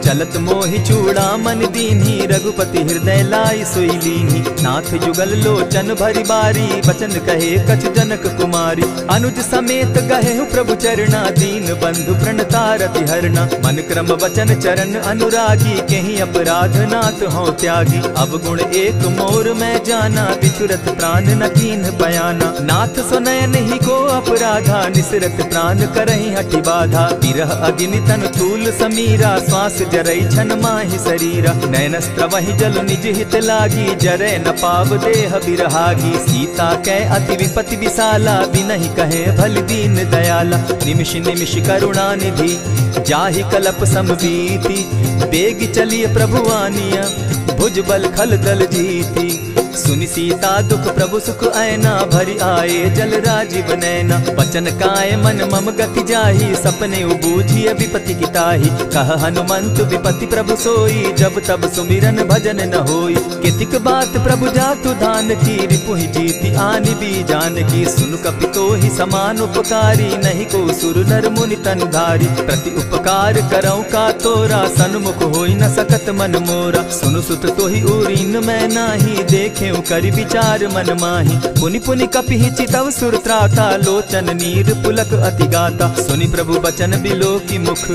चलत मोहि चूड़ामन दीन्ही रघुपति हृदय लाई सोई लीन्ही। नाथ जुगल लोचन भरी बारी बचन कहे कछ जनक कुमारी। अनुज समेत गहे प्रभु चरणा दीन बंधु प्रणतारति हरना। मन क्रम वचन चरण अनुरागी कहीं अपराध नाथ हो त्यागी। अब गुण एक मोर में जाना बिचुरत प्राण न कीन बयाना। नाथ सुनयन ही को अपराधा निसरत प्राण करहि हटि बाधा। विरह अग्नि तन तूल समीरा श्वास जरई छन माहि शरीरा। नयनस्त्र वही जल निज हित लागी जरे न पाव देह बिरहागी। सीता कै अति विपति विशाला बिनहि कहे भल दीन दयाला। निमिष निमिष करुणा निधि जाहि कलप समबीति। बेग चलिए प्रभु आनिया भुज बल खल दल जीती। सुनि सीता दुख प्रभु सुख ऐना भरी आए जल राजीव नैना। वचन काय मन मम गति जाहि सपने बूझिए विपति किताहि। कह हनुमंत विपति प्रभु सोई जब तब सुमिरन भजन न होई। कितिक बात प्रभु जातु धान की रिपुहि जीति आनि भी जान की। सुन कपितो ही समान उपकारी नहीं को सुर नर मुनि तन धारी। प्रति उपकार करौ का तोरा सन्मुख होई न सकत मन मोरा। सुनु सुत तोहि उरीन मैं नाही देखे करि विचार मन माही। पुनि पुनि कपिहि चितव सुर त्राता लोचन नीर पुलक अति गाता। सुनि प्रभु बचन बिलो की मुख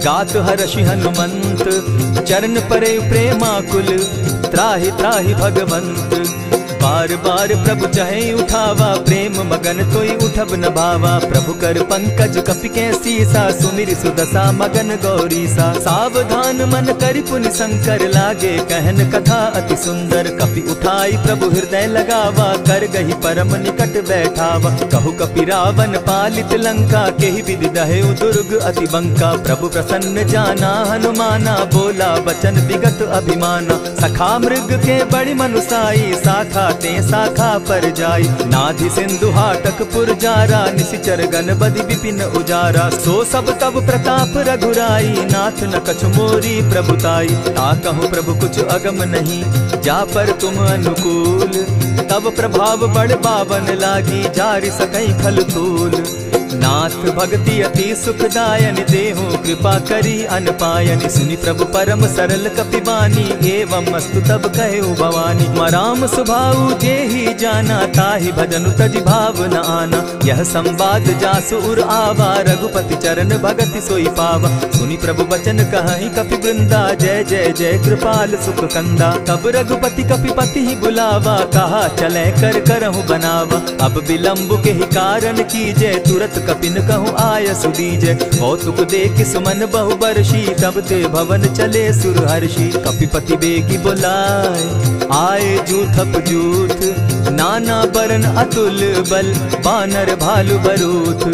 गात हर्षि हनुमंत। चरण परे प्रेमाकुल त्राहि त्राहि भगवंत। बार बार प्रभु चहे उठावा प्रेम मगन तोई उठब न भावा। प्रभु कर पंकज कपि के सीसा सुमिर सुदशा मगन गौरीसा। सावधान मन करि पुनि शंकर लागे कहन कथा अति सुंदर। कपि उठाई प्रभु हृदय लगावा कर गही परम निकट बैठावा। कहु कपि रावण पालित लंका केहि विधि दहेउ दुर्ग अति बंका। प्रभु प्रसन्न जाना हनुमाना बोला वचन विगत अभिमाना। सखा मृग के बड़ी मनुसाई शाखा ते शाखा पर जाई। नाधि सिंधु हाटक पुर जारा निशिचर गण बदि विपिन उजारा। सो सब तब प्रताप रघुराई नाथ न कछु मोरी प्रभुताई। ता कहूँ प्रभु कुछ अगम नहीं जा पर तुम अनुकूल। तब प्रभाव बड़ पावन लागी जारि सकई खल तूल। नाथ भक्ति अति सुखदायन देहु कृपा करी अनपायनि। सुनि प्रभु परम सरल कपिबानी एवं मस्तु तब कहे भवानी। मराम सुभाऊ जेहि जाना ताहि भजनु तज भाव न आना। यह संवाद जासु उर आवा रघुपति चरण भगति सोई पावा। सुनि प्रभु बचन कहि कपि वृंदा जय जय जय कृपाल सुख कंदा। तब रघुपति कपिपति ही बुलावा कहा चले कर करहु बनावा। अब विलंब के ही कारण कीजय तुरत कपिन कहूँ आय सुदीजय। कौतुक देख सुमन बहु बरसी तब ते भवन चले सुर हर्षि। कपिपति बेगी बुलाए आए जूथप जूथ। नाना बरन अतुल बल बानर भालु बरूथ।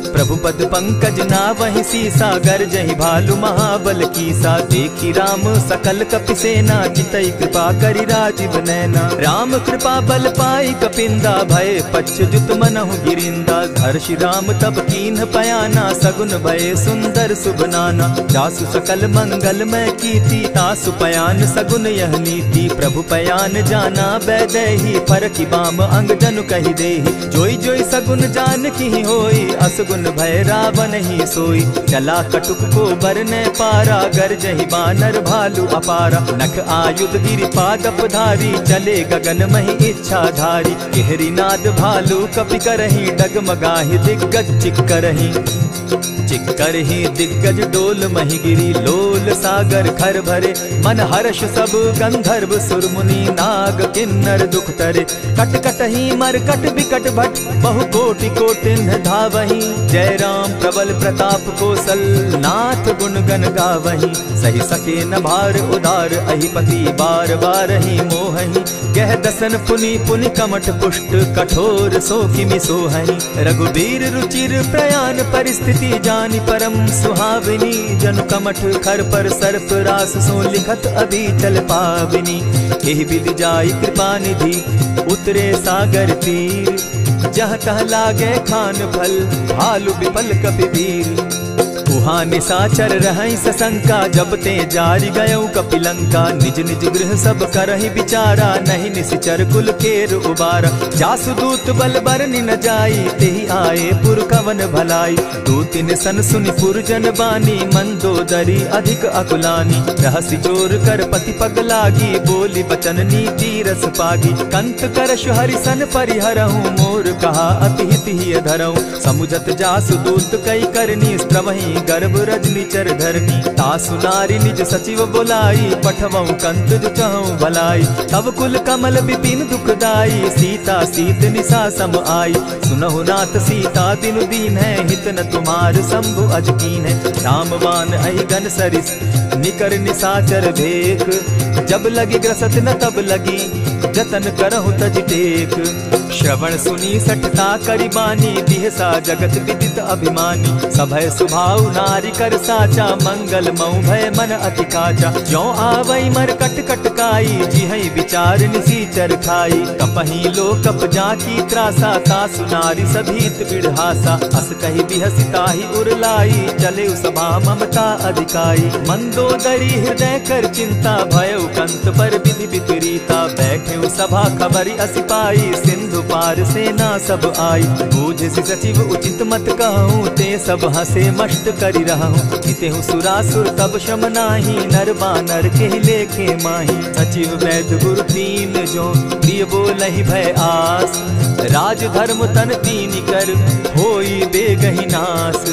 प्रभु पद पंकज ना वही सीसा गर्जहि भालु महाबल कीसा। देखी राम सकल कपि सेना चितई कृपा करि राजीव नैना। राम कृपा बल पाई कपिंदा भय पच्छ जुत मनहु गिरिंदा। हर्षि राम तब कीन्ह पयाना सगुन भय सुंदर शुभ नाना। जासु सकल मंगल में कीति तासु पयान सगुन यह नीति। प्रभु पयान जाना बैदेही फरकि बाम अंग जनु कहि देहि। जोई जोई सगुन जान की होई असगुन भय रावण ही सोई। चला कटुक को बरने पारा गर्जहि बानर भालु अपारा। नख आयुध गिरि पादप धारी चले गगन महि इच्छा धारी। केहरी नाद भालु कपि करहि डगमगाहि दिग्गज चिक्करहि। चिक्करहि दिग्गज डोल महि गिरी लोल सागर खर भरे। मन हर्ष सब गंधर्व सुर मुनि नाग किन्नर दुख तरे। कट कटहि मरकट बिकट भट बहु कोटि कोटिन धावहि। जय राम प्रबल प्रताप कौशल नाथ गुण गण गावहि। सही सके न भार उदार अहिपति बार बार ही मोहहि। गह दसन पुनि पुनि कमठ पुष्ट कठोर सो किमि सोहहि। रघुबीर रुचिर प्रयाण परिस्थिति जानि परम सुहाविनी। जनु कमठ खर पर सर्प रास सो लिखत अभी चल पाविनी। एहि विधि जाई कृपा निधि उतरे सागर तीर। जह तह लागे खान फल भालु विपल कपि वीर। उहाँ निशाचर रहई सशंका, जब ते जारी गयऊ कपिलंका। निज निज गृह सब करहि विचारा, नहीं निशिचर कुल केर उबारा। जासुदूत बल बरनि न जाई, तेहि आए पुर कवन भलाई। दू तिन सन सुनि पुरजन बानी, मंदोदरी अधिक अकुलानी। रहसि जोर कर पति पग लागी, बोली बचन नीति रस पागी। कंत करश हरिसन परिहरहूँ, मोर कहा अति हित ही धरऊँ। समुझत जासुदूत कई करनी, स्त्रवहि गर्भ रजनी चर धरनी। तासु नारी निज सचिव बोलाई, पठवऊँ कंत जो चहऊँ भलाई। तब कुल कमल विपिन दुखदाई, सीता सीत निशा सम आई। सुनहु नाथ सीता दिनु दीन है, हित न तुम्हार शंभु अजकीन है। रामवान अहिगन सरिस निकर निशाचर भेक, जब लगी ग्रसत न तब लगी, जतन करहु तज टेक। श्रवण सुनी सठता करिबानी, बिहसा जगत विदित अभिमानी। सभय सुभाव नारी कर साचा, मंगल मऊ भय मन अति काचा। ज्यों आवई मर कट कटकाई, जिहई विचार निसीचर खाई। कपही लो कप जाकी त्रासा, तासु नारी सभीत बिढ़ासा। अस कही बिहसिताही उरलाई, चले सभा ममता अधिकाई। मंदोदरी हृदय कर चिंता, भयउ कंत पर विधि विपरीता। बैठे सभा खबरी असी पाई, सिंधु पार सेना सब आई। बूझ सि सचिव उचित मत कहूँ, ते सब हसे मष्ट करि रहूँ। हितेहु सुरासुर तब श्रम नाही, नर बानर के लेखे माही। सचिव वैद्य गुरु तीन जो, प्रिय बोलहि भय आस। राज धर्म तन तीन कर, होई बेगहि नास।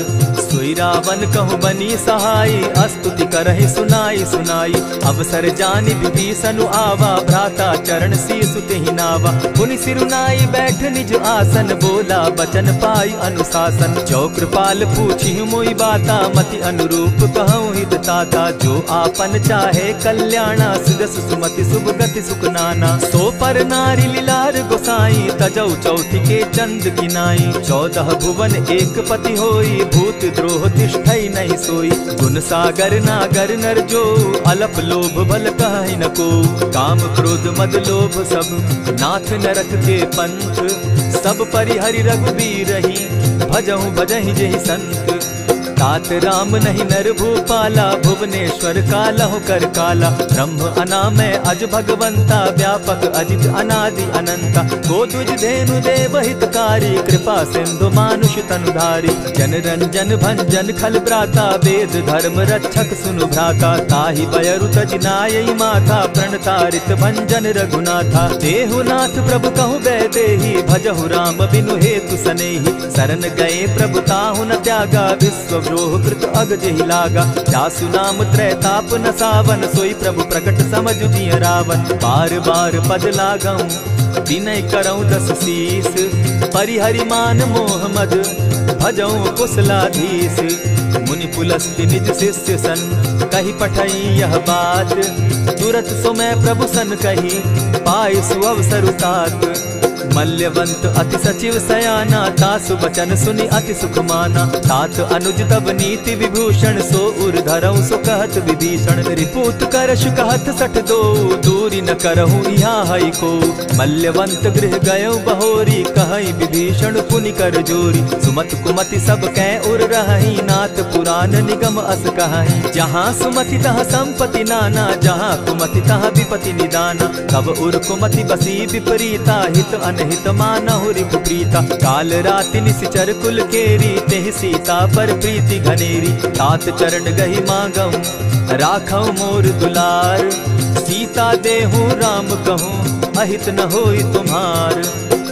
सोई रावण कहु बनी सहाई, अस्तुति करहि सुनाई सुनाई। अवसर जानि विभीषण आवा, भ्राता चरण शीसु तेहि नावा। पुनि सिरुनाई बैठ निज आसन, बोला बचन पाई अनुशासन। जो कृपाल पूछि मोई बाता, मति अनुरूप कहूँ हित ताता। जो आपन चाहे कल्याणा, सिदस सुमति शुभ गति सुख नाना। सो पर नारी लीलार गोसाई, तजौ चौथि के चंद किनाई। 14 भुवन एक पति होई, भूत द्रोह तिष्ठई नहीं सोई। गुण सागर नागर नर जो, अलप लोभ भल कहहि न को। काम क्रोध मद लोभ सब, नाथ नरक के पंथ। सब परिहरि रघुबीर रही, भजहु भजहि जेहि संत। तात राम नहीं नर भूपाला, भुवनेश्वर कालहु कर काला। ब्रह्म अनामय अज भगवंता, व्यापक अजित अनादि अनंता। को तुझ धेनु देव हितकारी, कृपा सिंधु मानुष तनुधारी। जन रंजन भंजन खल भ्राता, वेद धर्म रक्षक सुनु भ्राता। ताहि बयरु तज नायई माथा, प्रणतारित भंजन रघुनाथा। देहु नाथ प्रभु कहु बैदेही, भजहु राम बिनु हेतु सनेही। शरण गए प्रभु ताहु न त्यागा, विश्व द्रोह कृत अग जेहि लागा। जासु नाम त्रैताप न सावन, सोई प्रभु प्रकट समझ जिय रावण। बार बार पद लागऊं, विनय करऊं 10 शीस। परिहरि मान मोह मद, भजऊं कुशलाधीश। मुनि पुलस्त्य निज शिष्य सन, कही पठई यह बात। तुरत सो मैं प्रभु सन कही, पाई सुअवसर तात। मल्यवंत अति सचिव सयाना, तासु बचन सुनि अति सुख माना। तात अनुज तब नीति विभूषण, सो उर धरऊं सो कहत विभीषण। रिपुत करश कहत सठ दो, दूरी न करहूँ यहाँ हई को। मल्यवंत गृह गयो बहोरी, कहई विभीषण पुनि कर जोरी। सुमत कुमति सब कै उर रहई, नाथ पुराण निगम अस कहई। जहाँ सुमति तहाँ संपत्ति नाना, जहाँ कुमति तहाँ विपति निदाना। तब उर कुमति बसी विपरीता, हित अनहित मानहु रिपु प्रीता। काल राति निशिचर कुल केरी, तेहि सीता पर प्रीति घनेरी। तात चरण गहि मांगऊं, राखऊं मोर दुलार। सीता देहूं राम कहूं, अहित न होई तुम्हार।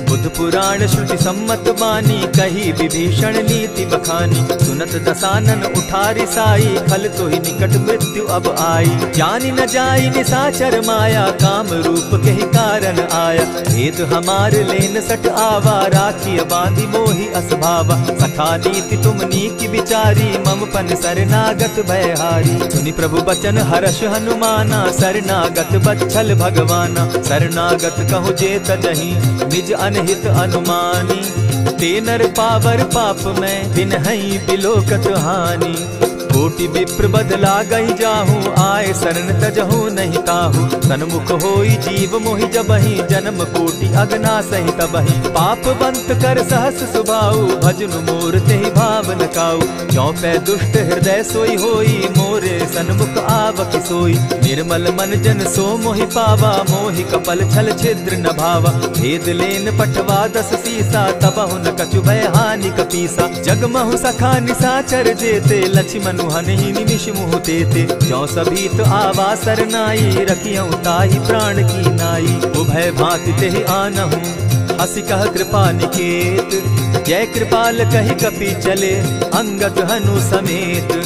बुध पुराण श्रुति सम्मत बानी, कही विभीषण नीति बखानी। सुनत दसानन उठारी साई, खल तो ही निकट मृत्यु अब आई। जानी न जाई निशाचर माया, काम रूप के ही कारण आया। भेद हमार लेन सट आवा, राखी बांधी मोहि असभावा। सखा नीति तुम नीति विचारी, मम पन शरणागत भयहारी। सुनि प्रभु बचन हर्ष हनुमाना, शरणागत बच्छल भगवाना। शरणागत कहु जे तजहि, निज अनहित अनुमानी। ते नर पावर पाप में, बिनहि बिलोकत हानि। कोटि विप्र बदला गई जाहूँ, आए शरण तजहू नहीं ताहू। सन्मुख होई जीव मोहि जबहि, जन्म कोटि अगना सही तबहि। पाप बंत कर सहस सुभाऊ, भजनु मोर तेहि भाव न काऊ। ज्यों पै दुष्ट हृदय सोई होई, मोरे सन्मुख आवक सोई। निर्मल मन जन सो मोहि पावा, मोहि कपल छल छिद्र न भावा। भेद लेन पठवा 10 सीसा, तबहु न कछु भय हानि कपीसा। जगमहु सखा निसाचर जेते, लक्ष्मनु हनहि निमिष मुहु तेते। ज्यों सभी तो आवा सरनाई, रखियौ ताहि प्राण की नाई। उभय भांति तेहि आनहु, हसी कह कृपा निकेत। जय कृपाल कहि कपि चले, अंगद हनु समेत।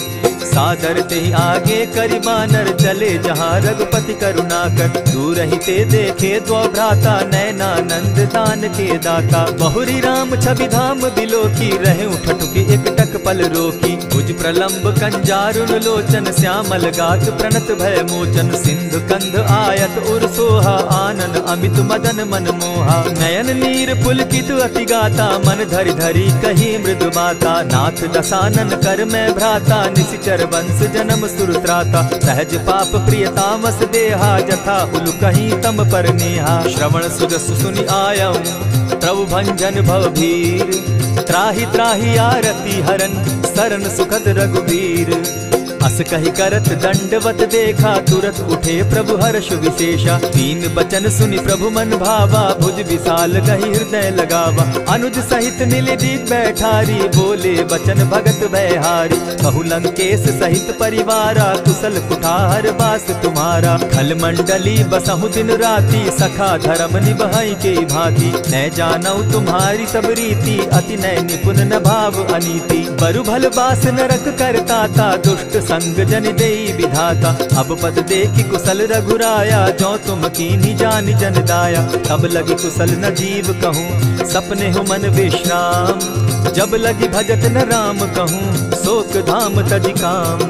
सादर ते आगे करि बानर, चले जहाँ रघुपति करुणाकर। दूर ही ते देखे द्वौ भ्राता, नयनानंद दान के दाता। बहुरी राम छवि धाम बिलोकी, रहे उठटुकी एक टक पल रोकी। भुज प्रलंब कंजारुन लोचन, श्यामल गात प्रणत भय मोचन। सिंधु कंध आयत उर सोहा, आनन अमित मदन मन मोहा। नयन नीर पुलकित अति गाता, मन धरि धरि कही मृदु बाता। नाथ दसानन कर मैं भ्राता, निशिचर वंश जन्म सुरत्राता। सहज पाप प्रियतामस देहा, जथा उलु कहीं तम पर नेहा। श्रवण सुजस सुनि आयऊ, प्रभु भंजन भव भीर। त्राहि त्राहि आरती हरन, सरन सुखद रघुबीर। अस कहि करत दंडवत देखा, तुरत उठे प्रभु हर्ष विशेषा। तीन बचन सुनि प्रभु मन भावा, भुज विशाल कहि हृदय लगावा। अनुज सहित नीलदीप बैठारी, बोले बचन भगत भयहारी। कहु लंकेश सहित परिवारा, कुशल कुठार बास तुम्हारा। खल मंडली बसहु दिन राति, सखा धर्म निभाई के भांति। न जानऊ तुम्हारी सब रीति, अति नय निपुण न भाव अनीति। बरु भल बास नरक करताता, दुष्ट संग जन देई विधाता। अब पद देखि कुशल रघुराया, जो तुम कीन्ही जानि जन दाया। तब लगी कुशल न जीव कहूँ, सपने हो मन विश्राम। जब लगी भजत न राम कहूँ, शोक धाम तजि काम।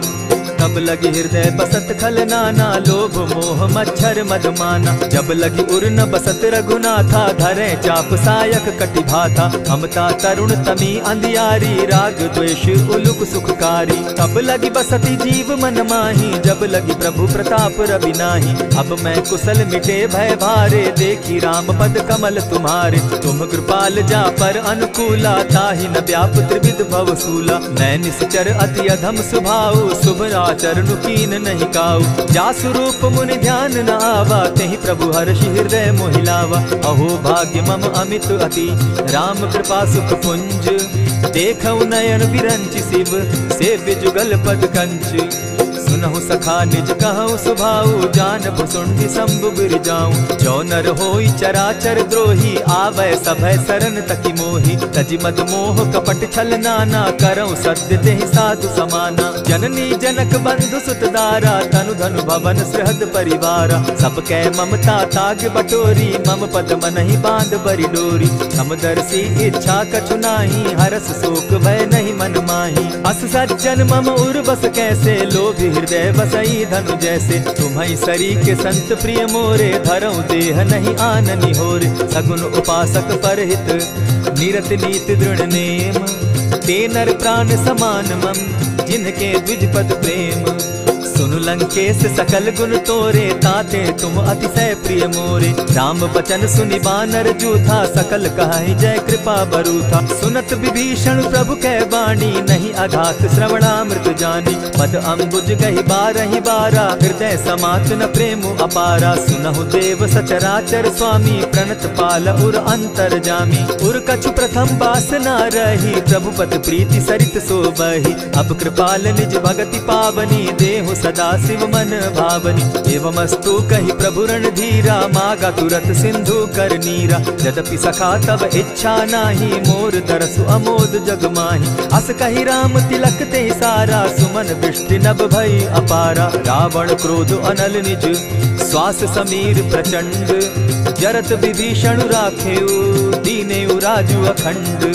तब लगी हृदय बसत खल नाना, लोभ मोह मच्छर मदमाना। जब लगी उर न बसत रघुनाथा, धरे चाप सायक कटि भाथा। ममता तरुण तमी अंधियारी, राग द्वेष उलुक सुखकारी। तब लगी बसती जीव मन माही, जब लगी प्रभु प्रताप रवि नाही। अब मैं कुशल मिटे भय भारे, देखी राम पद कमल तुम्हारे। तुम कृपाल जा पर अनुकूला, ताहि न व्याप त्रिविध भव सूला। मैं निश्चर अति अधम स्वभाव, शुभ चरणु कीन नहीं काऊ। जासु रूप मुनि ध्यान न आवा, तेहि प्रभु हर्षि हृदय मोहिलावा। अहो भाग्य मम अमित अति, राम कृपा सुख पुंज। देखऊ नयन विरंचि शिव, सेव्य जुगल पद कंच। सुनहु सखा निज कहु सुभाऊ, जानबु सुंडि शंभु गिर जाऊं। जो नर होई चराचर द्रोही, आवै सभय सरन तकि मोहि। तजि मद मोह कपट छल नाना, करऊं सत्य तेहि साधु समाना। जननी जनक बंधु सुत दारा, तनु धनु भवन सृहद परिवारा। सब कै ममता ताग बटोरी, मम पद मनहि बांध बरि डोरी। समदर्शी इच्छा कछु नाही, हरस शोक भय नहीं मन माही। अस सज्जन मम उर बस कैसे, लोभी हृदय बसई धनु जैसे। तुम्हि सरी के संत प्रिय मोरे, धरऊं देह नहीं आननि होरे। सगुन उपासक परहित, निरत नीति दृढ़ नेम। ते नर प्राण समान मम, जिनके द्विज पद प्रेम। सुनु लंकेश सकल गुण तोरे, ताते तुम अतिशय प्रिय मोरे। राम बचन सुनि बानर जूथा, सकल कहाहि जय कृपा बरूथा। सुनत विभीषण प्रभु कै बाणी, नहीं अघात श्रवणामृत जानी। पद अम्बुज गहि बारहि बारा, हृदय समात न प्रेम अपारा। सुनहु देव सचराचर स्वामी, प्रणत पाल उर अंतर जामी। उर कछु प्रथम बास न रही, प्रभु पद प्रीति सरित सोबहि। अब कृपाल निज भगति पावनी, देहु सदा शिव मन भावनी। एवमस्तु कहि प्रभु रणधीरा, मागा तुरत सिंधु कर नीरा। यद्यपि सखा तब इच्छा नाही, मोर दरसु अमोद जग माही। अस कहि राम तिलक ते सारा, सुमन दृष्टि नभ भई अपारा। रावण क्रोध अनल निज, श्वास समीर प्रचंड। जरत विभीषण राखेउ, दीनेउ राजु अखंड।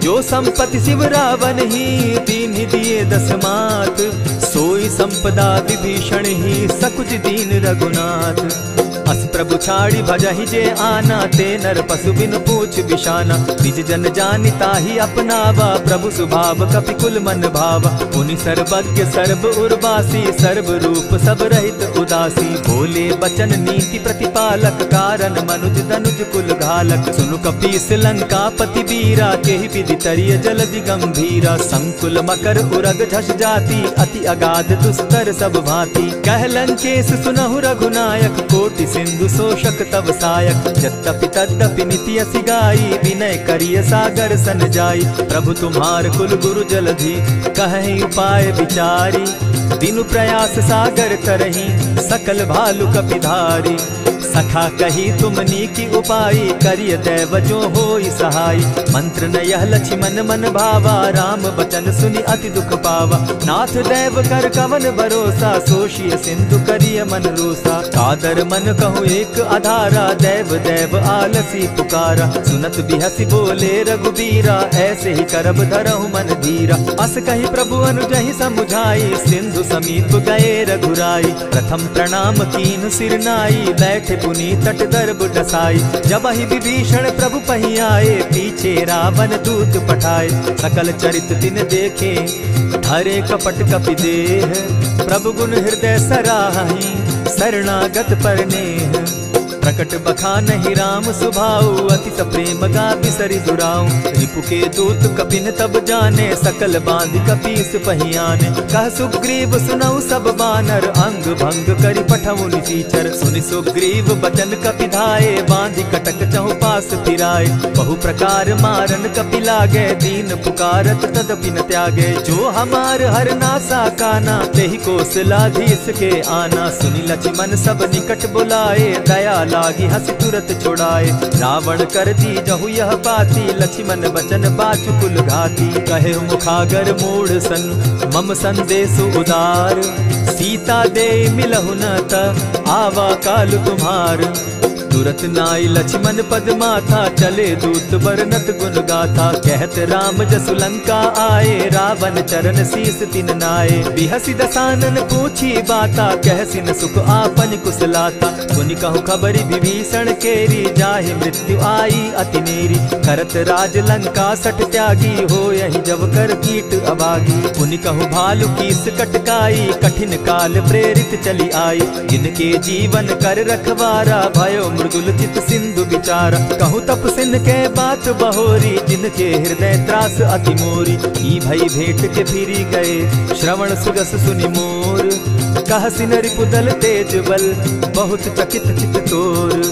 जो संपत्ति शिव रावण ही, दीन्हि दिए 10 मात। सोई संपदा विभीषण ही, सकुच दीन रघुनाथ। अस प्रभु छाड़ी भजहि जे आना, ते नर पशु बिनु पूछ बिशाना। निज जन जानिता ही अपनावा, प्रभु स्वभाव कपि कुल मन भावा। पुनि सर्वज्ञ सर्व उर्वासी, सर्व रूप सब रहित उदासी। बोले बचन नीति प्रतिपालक, कारण मनुज धनुज कुल घालक। सुनु कपीस लंकापति वीरा, केहि विधि तरिय जलधि गंभीरा। संकुल मकर उरग झष जाति, अति अगाध दुस्तर सब भांति। कह लंकेश सुनहु रघुनायक, कोटि सिंधु शोषक तव सायक। यद्यपि तद्यपि निति असि गाई, विनय करिय सागर सन जाई। प्रभु तुम्हार कुल गुरु जलधि, कहि उपाय विचारी। दिनु प्रयास सागर तरही, सकल भालु कपिधारी। सखा कही तुमनी की उपाई, करिय दैव जो होई सहाई। मंत्र न यह लक्ष्मण मन भावा, राम बचन सुनि अति दुख पावा। नाथ दैव कर कवन भरोसा, सोषिय सिंधु करिय मन रोसा। कादर मन कहूँ एक आधारा, दैव दैव आलसी पुकारा। सुनत बिहसी बोले रघुबीरा, ऐसे ही करब धरहु मन धीरा। अस कही प्रभु अनुजहि समुझाई, सिंधु समीप गए रघुराई। प्रथम प्रणाम कीन सिर नाई, बैठे पुनि तट दर्ब डसाई। जब ही विभीषण प्रभु पही आए, पीछे रावण दूत पठाए। सकल चरित दिन देखे, धरे कपट कपि देह। प्रभु गुण हृदय सराहि, शरणागत पर नेह। प्रकट बखानहि राम सुभाऊ, अति प्रेम गा बिसरि दुराऊ। रिपु के दूत कपिन तब जाने, सकल बांधि कपीस पहियाने। कह सुग्रीव सुनऊ सब बानर, अंग भंग करि पठऊ निचीचर। सुनि सुग्रीव बचन कपि धाये, बांधि कटक चहु पास फिराए। बहु प्रकार मारन कपि लागे, दीन पुकारत तदपि न त्यागे। जो हमार हर नासा काना, तेहि कौशलाधीश के आना। सुनि लक्ष्मण सब निकट बुलाए, दया लागी हंस तुरत छुड़ाए। रावण कर दी जहु यह पाती, लक्ष्मण बचन बाचु कुल घाती। कहे मुखागर मूढ़ सन, मम संदेश उदार। सीता दे मिलहु न त, आवा काल तुम्हार। तुरत नाई लक्ष्मण पद माथा, चले दूत बरनत गुण गाथा। कहत राम जसु लंका आए, रावण चरण शीस तिन नाए। बिहसी दसानन पूछी बाता, कहसी न सुख आपन कुशलाता। सुनि कहु खबरी विभीषण केरी, जाहि मृत्यु आई अति नेरी। करत राज लंका सठ त्यागी, हो यही जब कर कीट अभागी। पुनि कहु भालु कीस कटकाई, कठिन काल प्रेरित चली आई। जिनके जीवन कर रखवारा, भयो मृदुल चित सिंधु विचारा। कहूँ तप सिन के बात बहोरी, जिनके हृदय त्रास अति मोरी। ई भई भेंट के फिरी गए, श्रवण सुरस सुनि मोर। कह सिन रिपुदल तेज बल, बहुत चकित चित तोर।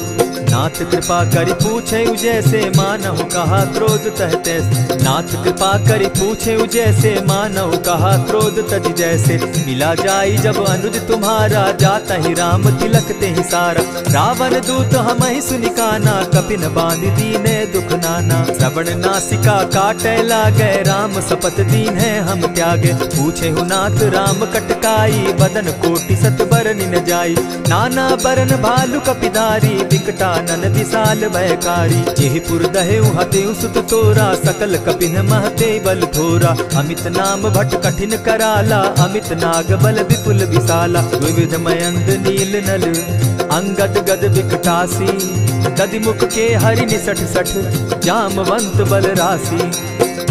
नाथ कृपा करि पूछे जैसे, मानहु कहा क्रोध तह तैसे। नाथ कृपा करि पूछे जैसे, मानहु कहा क्रोध तज जैसे। मिला जाई जब अनुज तुम्हारा, जाता ही राम तिलक ते ही सारा। रावण दूत हम ही सुनि काना, कपिन बांधि दीने दुख नाना। श्रवण नासिका काटे लागे, राम सपत दीन है हम त्यागे। पूछे हु नाथ राम कटकाई, बदन कोटि सत बरन न जाई। नाना बरन भालु कपिधारी, विकटा नन विशाल भयकारी। जेहिपुर दहेउ हतेउ सुत तोरा, सकल कपिन महते बल थोरा। अमित नाम भट कठिन कराला, अमित नाग बल विपुल विशाला। विविध मयंद नील नल, अंगद गद विकटासी। दधि मुख के हरि निसठ सठ, जामवंत बल राशि।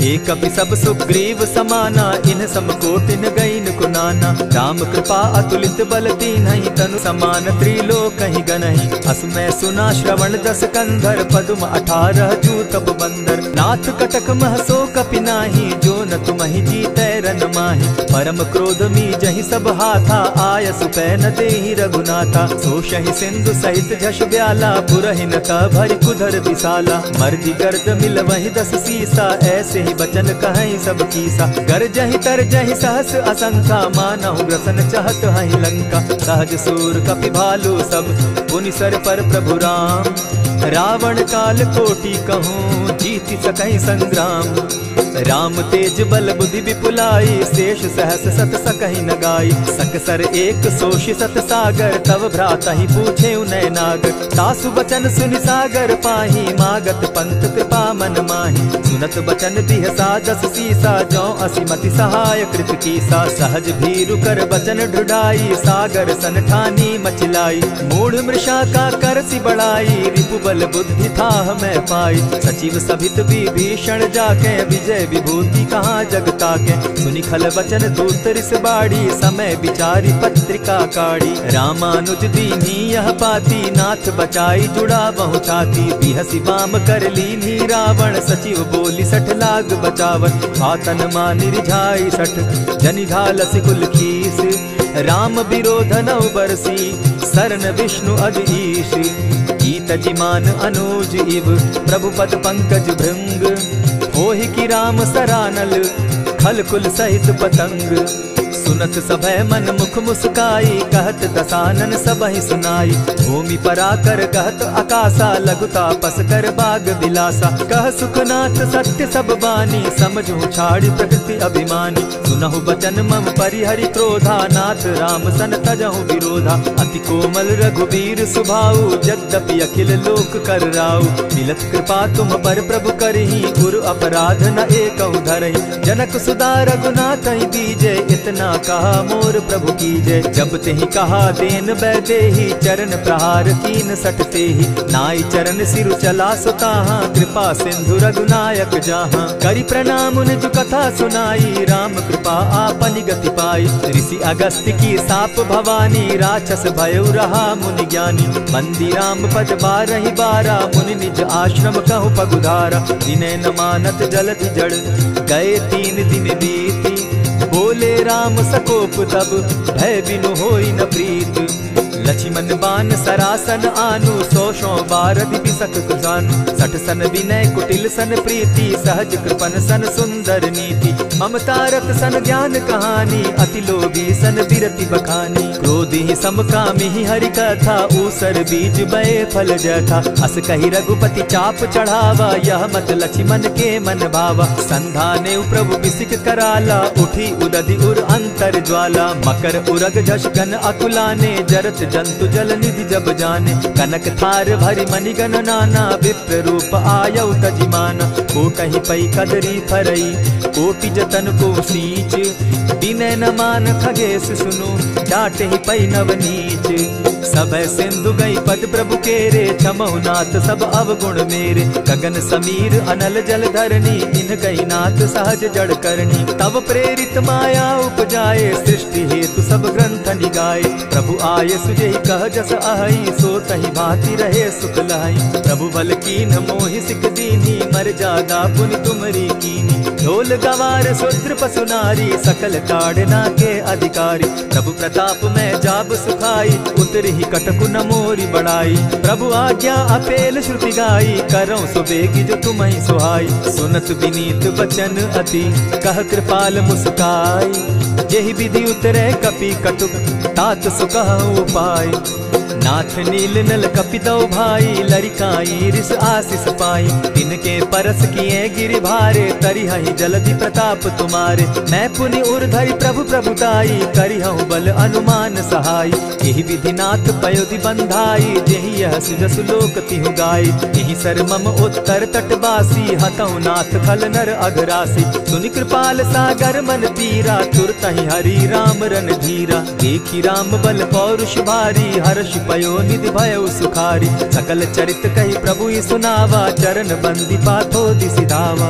एक कपि सब सुग्रीव समाना, इन सम कोटिन गईन कुनाना। राम कृपा अतुलित बल तीन्हि, तनु समान त्रिलोक ही गनहि। अस मैं सुना श्रवण दस कंधर, पदुम 18 जूतब बंदर। नाथ कटक महसो कपि नाही, जो न तुमहि जीतै रन माहि। परम क्रोध मी जहि सब हाथा, आयस पै न देहि रघुनाथा। सोषहि सिंधु सहित झष ब्याला, पुरहि न त भरि कुधर विशाला। मर्दि गर्द मिल वहि 10 सीसा, ऐसे ही बचन कहीं सब कीसा। गरजहि तरजहि सहस असंख्या, मानहु ग्रसन चहत हहि लंका। सहज सूर कपि भालु सब, पुनि सर पर प्रभु राम। रावण काल कोटि कहूँ जीति सकहि संग्राम। राम तेज बल बुद्धि विपुलाई शेष सहस सत सकहि न गाई। सकसर एक सोषि सत सागर तव भ्राता ही पूछे उनय नागर। तासु बचन सुनि सागर पाही मागत पंत कृपा मन माही। सुनत बचन दिह सादस सीसा जौ असिमति सहाय कृत कीसा। सहज भीरु कर बचन ढुढ़ाई सागर सन ठानी मचिलाई। मूढ़ मृषा का कर सी बढ़ाई रिपु बल बुद्धि था मैं पाई। सचिव सभित विभीषण जाके विजय विभूति कहाँ जगता के। सुनि खल वचन दूत रिस बाड़ी समय विचारी पत्रिका काढ़ी। रामानुज दीनी यह पाती नाथ बचाई जुड़ा बहु छाती। बिहसी बाम कर लीनी रावण सचिव बोली सठ लाग बचावन। आतन मानि रिझाई सठ जनि घालसी कुल खीस। राम विरोध नौ बरसी सरन विष्णु अज ईश। कीत जिमान अनुज इव प्रभु पद पंकज भृंग। होहि की राम सरानल खल कुल सहित पतंग। सुनत सभय मन मुख मुस्काई कहत दसानन सबहि सुनाई। भूमि पराकर कहत आकाशा लघुता पस कर बाग बिलासा। कह सुखनाथ सत्य सब बानी समझू छाड़ी प्रकृति अभिमानी। सुनहु बचन मम परिहरि क्रोधा नाथ राम सन तजहु विरोधा। अति कोमल रघुबीर सुभाऊ यद्यपि अखिल लोक कर राऊ। मिलत कृपा तुम पर प्रभु करही गुरु अपराध न एकहु धरहि। जनक सुदा रघुनाथ ही दीजे इतना कहा मोर प्रभु की जय। जब तेहि कहा देन बैदेही चरण प्रहार कीन सटते ही। नाई चरण सिरु चला सुताहा कृपा सिंधु रघुनायक जहाँ। करि प्रणाम निज कथा सुनाई राम कृपा आपनि गति पाई। ऋषि अगस्त्य की साप भवानी राक्षस भयउ रहा मुनि ज्ञानी। बंदी राम पद बारहि बारा मुनि निज आश्रम कहु पगुधारा। विनय न मानत जलधि जड़ गए 3 दिन बीती। बोले राम सकोप तब भय बिनु होई न प्रीत। लक्ष्मण बान सरासन आनु 100 बारधि बिसक कुजानु। सठ सन विनय कुटिल सन प्रीति सहज कृपन सन सुंदर नीति। ममता रत सन ज्ञान कहानी अति लोभी सन बिरति बखानी। क्रोधि समकामी हरि कथा ऊसर बीज बये फल जथा। अस कही रघुपति चाप चढ़ावा यह मत लक्ष्मण के मन भावा। संधाने प्रभु बिसिक कराला उठी उदधि उर अंतर ज्वाला। मकर उरग झष घन अकुलाने जरत जंतु जल निधि जब जाने। कनक थार भरी मणिगण नाना विप्र रूप आयौ तजिमाना। कोटहि पै कदरी फरई कोटि जतन को सींच। विनय न मान खगेश सुनु डांटे ही पै नव नीच। सब सिंधु गई पद प्रभु केरे क्षमहु नाथ सब अवगुण मेरे। गगन समीर अनल जल धरणी इन गई नाथ सहज जड़ करनी। तब प्रेरित माया उपजाए सृष्टि हेतु सब ग्रंथ निगाए। प्रभु आय सुजहि कह जस अहि सो तहि भांति रहे सुख लहई। प्रभु बल कीन मोहि सिक दीनी मर जादा पुनि तुमरी कीनी। ढोल गवार शूद्र पशु नारी सकल ताड़ना के अधिकारी। प्रभु प्रताप में जाब सुखाई उतरि ही कटकु न मोरी बढ़ाई। प्रभु आज्ञा अपेल श्रुति गाई करौ सुबेगी जो तुम्हि सुहाई। सुनत विनीत बचन अति कह कृपाल मुस्काई। जेहि विधि उतरे कपि कटुक तात सुकहु उपाय। नाथ नील नल कपितौ भाई लरिकाई रिस आशीष पाई। तिनके परस किए गिरि भारे तरिहहि जलधि प्रताप तुम्हारे। मैं पुनि उर्धरि प्रभु प्रभुताई करिहु बल अनुमान सहाय। एहि विधि नाथ पयोधि बंधाई जेहि यह सुजसु लोक तिहु गाई। एहि सर मम उत्तर तटवासी हतहु नाथ खल नर अघरासी। सुनि कृपाल सागर मन पीरा तुरतहि हरि राम रन धीरा। देखी राम बल पौरुष भारी हर्ष पयो निधि भयउ सुखारी। सकल चरित कही प्रभु ही सुनावा चरण बंदी पाथो दिसि धावा।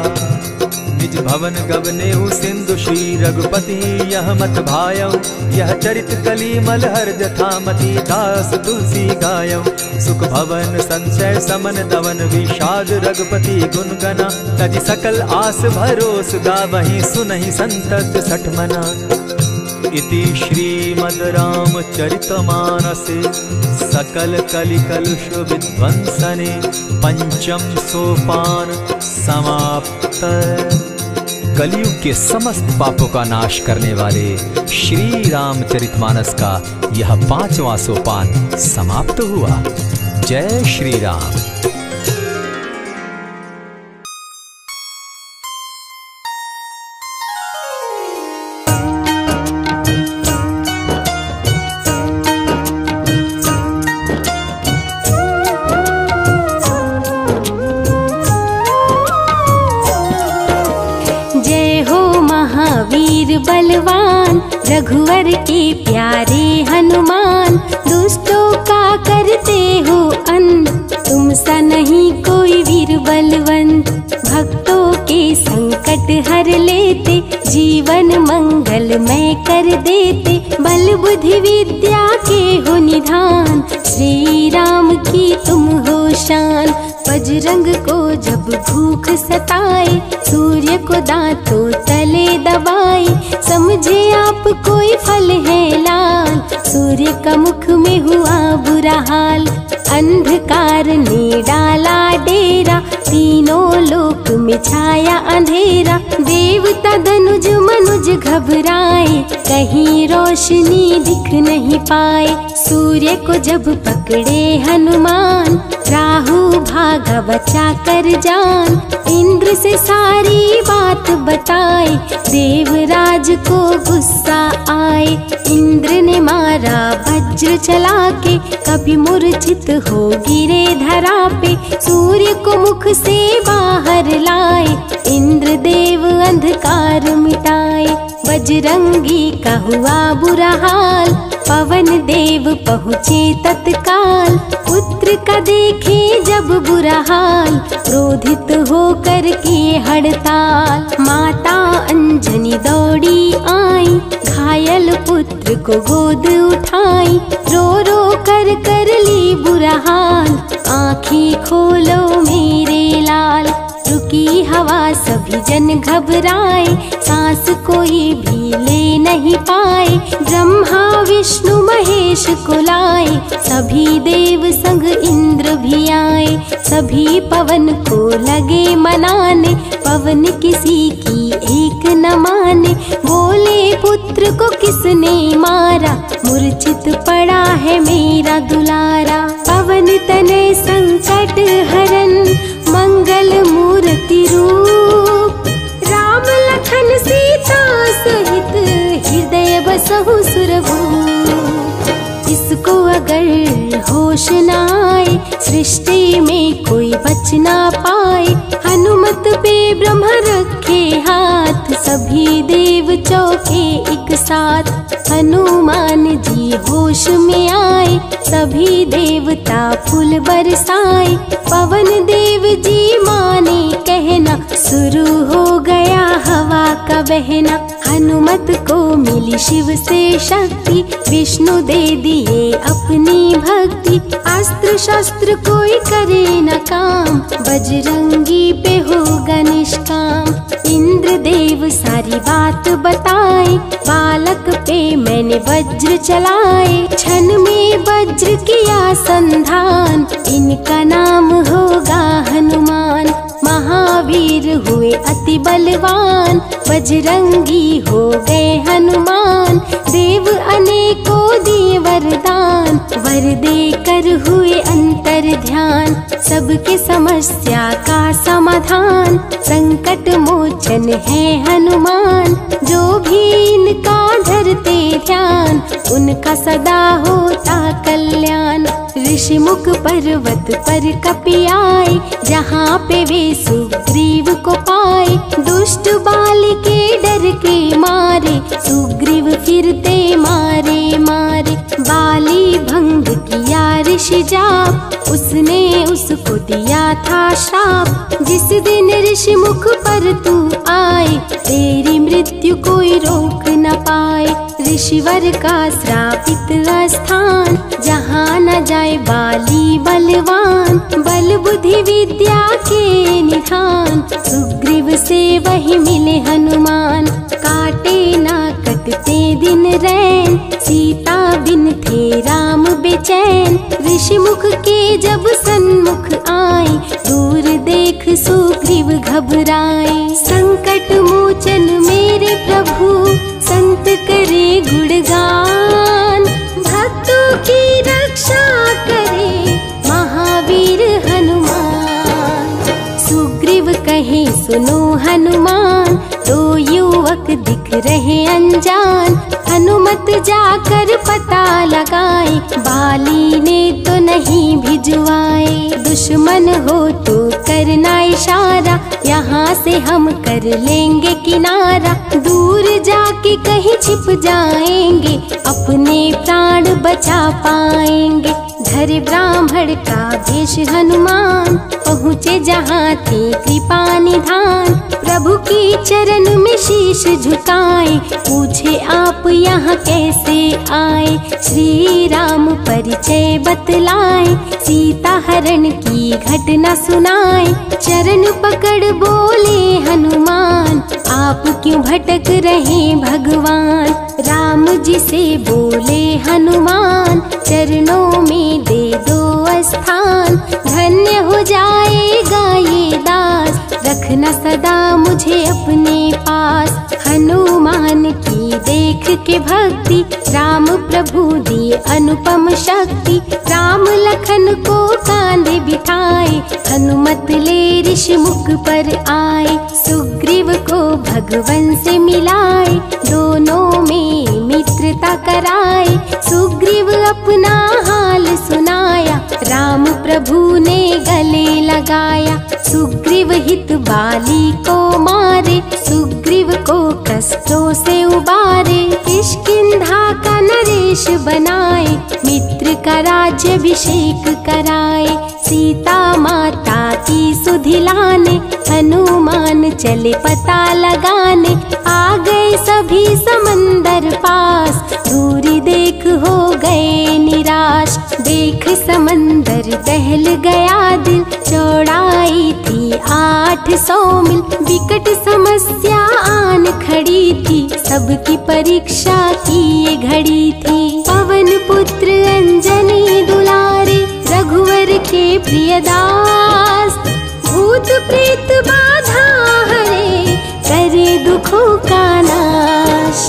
निज भवन गवनेहु सिंधु श्री रघुपति यह मत भायौ। यह चरित कली मलहर जथामति दास तुलसी गायौ। सुख भवन संशय समन दवन विषाद रघुपति गुण गना। तजि सकल आस भरोस गावहि सुनहि संतत सठ मना। इति श्रीमद् रामचरितमानसे सकल कलि कलुष विध्वंसने पंचम सोपान समाप्त। कलयुग के समस्त पापों का नाश करने वाले श्री रामचरितमानस का यह 5वां सोपान समाप्त हुआ। जय श्री राम। वीर बलवान, रघुवर के प्यारे हनुमान, दुष्टों का करते हो अंत, तुम सा नहीं कोई वीर बलवंत। भक्तों के संकट हर लेते, जीवन मंगलमय कर देते, बल बुद्धि विद्या के हो निधान, श्री राम की तुम हो शान। बजरंग को जब भूख सताए, सूर्य को दांतों तले दबाए, समझे आप कोई फल है लाल, सूर्य का मुख में हुआ बुरा हाल। अंधकार ने डाला डेरा, तीनों लोक में छाया अंधेरा, देवता धनुज मनुज घबराए, कहीं रोशनी दिख नहीं पाए। सूर्य को जब पकड़े हनुमान, राहु भागा बचा कर जान, इंद्र से सारी बात बताए, देवराज को गुस्सा आए। इंद्र ने मारा वज्र चला के, कभी मूर्छित हो गिरे धरा पे, सूर्य को मुख से बाहर लाए, इंद्र देव अंधकार मिटाए। बजरंगी का हुआ बुरा हाल, पवन देव पहुँचे तत्काल, पुत्र का देखे जब बुरा हाल, क्रोधित होकर किए हड़ताल। माता अंजनी दौड़ी आई, घायल पुत्र को गोद उठाई, रो रो कर ली बुरा हाल, आँखें खोलो मेरे लाल। रुकी हवा सभी जन घबराए, सांस कोई भी ले नहीं पाए, ब्रह्मा विष्णु महेश को लाए, सभी देव संग इंद्र भी आए। सभी पवन को लगे मनाने, पवन किसी की एक न माने, बोले पुत्र को किसने मारा, मूर्छित पड़ा है मेरा दुलारा। पवन तनय संकट हरन, मंगल मूर्ति रूप, राम लखन सीता सहित हृदय बसहु सुरभूप। इसको अगर होश न आए, सृष्टि में कोई बच ना पाए, हनुमत पे ब्रह्म रखे हाथ, सभी देव चौके एक साथ। हनुमान जी होश में आए, सभी देवता फूल बरसाए, पवन देव जी माने कहना, शुरू हो गया हवा का बहना। हनुमत को मिली शिव से शक्ति, विष्णु दे दिए अपनी भक्ति, अस्त्र शस्त्र कोई करे न काम, बजरंगी पे होगा निष्काम। इंद्र देव सारी बात बताए, बालक पे मैंने वज्र चलाए, क्षण में वज्र किया संधान, इनका नाम होगा हनुमान। महावीर हुए अति बलवान, बजरंगी हो गए हनुमान, देव अनेकों दिए वरदान, वर देकर हुए अंतर ध्यान, सबके समस्या का समाधान, संकट मोचन है हनुमान, जो भी इनका धरते ध्यान, उनका सदा होता कल्याण। ऋषि मुख पर्वत पर कपि आए, जहाँ पे वे सुग्रीव को पाए, दुष्ट बाल के डर के मारे, सुग्रीव फिरते मारे मारे। बाली भंग किया ऋषि जाप, उसने उसको दिया था श्राप, जिस दिन ऋषि मुख पर तू आए, तेरी मृत्यु कोई रोक न पाए। ऋषिवर का श्रापित स्थान, जहाँ न जाए बाली बलवान, बल बुद्धि विद्या के निधान, सुग्रीव से वही मिले हनुमान। काटे ना कटते दिन रैन, सीता बिन थे राम बेचैन, ऋषि मुख के जब सन्मुख आए, दूर देख सुग्रीव घबराए। संकट मोचन मेरे प्रभु, संत करे गुणगान, भक्तों की रक्षा करे महावीर हनुमान। सुग्रीव कहे सुनो हनुमान, दो युवक दिख रहे अनजान, हनुमत जाकर पता लगाए, बाली ने तो नहीं भिजवाए। दुश्मन हो तो करना इशारा, यहाँ से हम कर लेंगे किनारा, दूर जाके के कहीं छिप जाएंगे, अपने प्राण बचा पाएंगे। धरे ब्राह्मण का भेष हनुमान, पहुँचे जहाँ थे कृपा निधान। प्रभु की चरण में शीश झुकाए, पूछे आप यहाँ कैसे आए। श्री राम परिचय बतलाए, सीता हरण की घटना सुनाए। चरण पकड़ बोले हनुमान, आप क्यों भटक रहे भगवान। राम जी से बोले हनुमान, चरणों में दे दो स्थान। धन्य हो जाएगा ये दास, रखना सदा मुझे अपने पास। हनुमान की देख के भक्ति, राम प्रभु दिए अनुपम शक्ति। राम लखन को कांधे बिठाए, हनुमत ले ऋषि मुख पर आए। सुग्रीव को भगवन से मिलाए, दोनों में मित्रता कराए। सुग्रीव अपना हाल सुनाया, राम प्रभु ने गले लगाया। सुग्रीव हित बाली को मारे, सुग्रीव को कष्टों से उबारे। किष्किंधा का नरेश बनाए, मित्र का राज्याभिषेक कराए। सीता माता की सुधि लाने, हनुमान चले पता लगाने। आ गए सभी समंदर पास, दूरी देख हो गए निराश। देख समंदर दहल गया दिल, चौड़ाई थी 800 मील। विकट समस्या आन खड़ी थी, सबकी परीक्षा की ये घड़ी थी। पवन पुत्र अंजनी दुलारे, रघुवर के प्रिय दास। भूत प्रेत बाधा हरे, करे दुखों का नाश।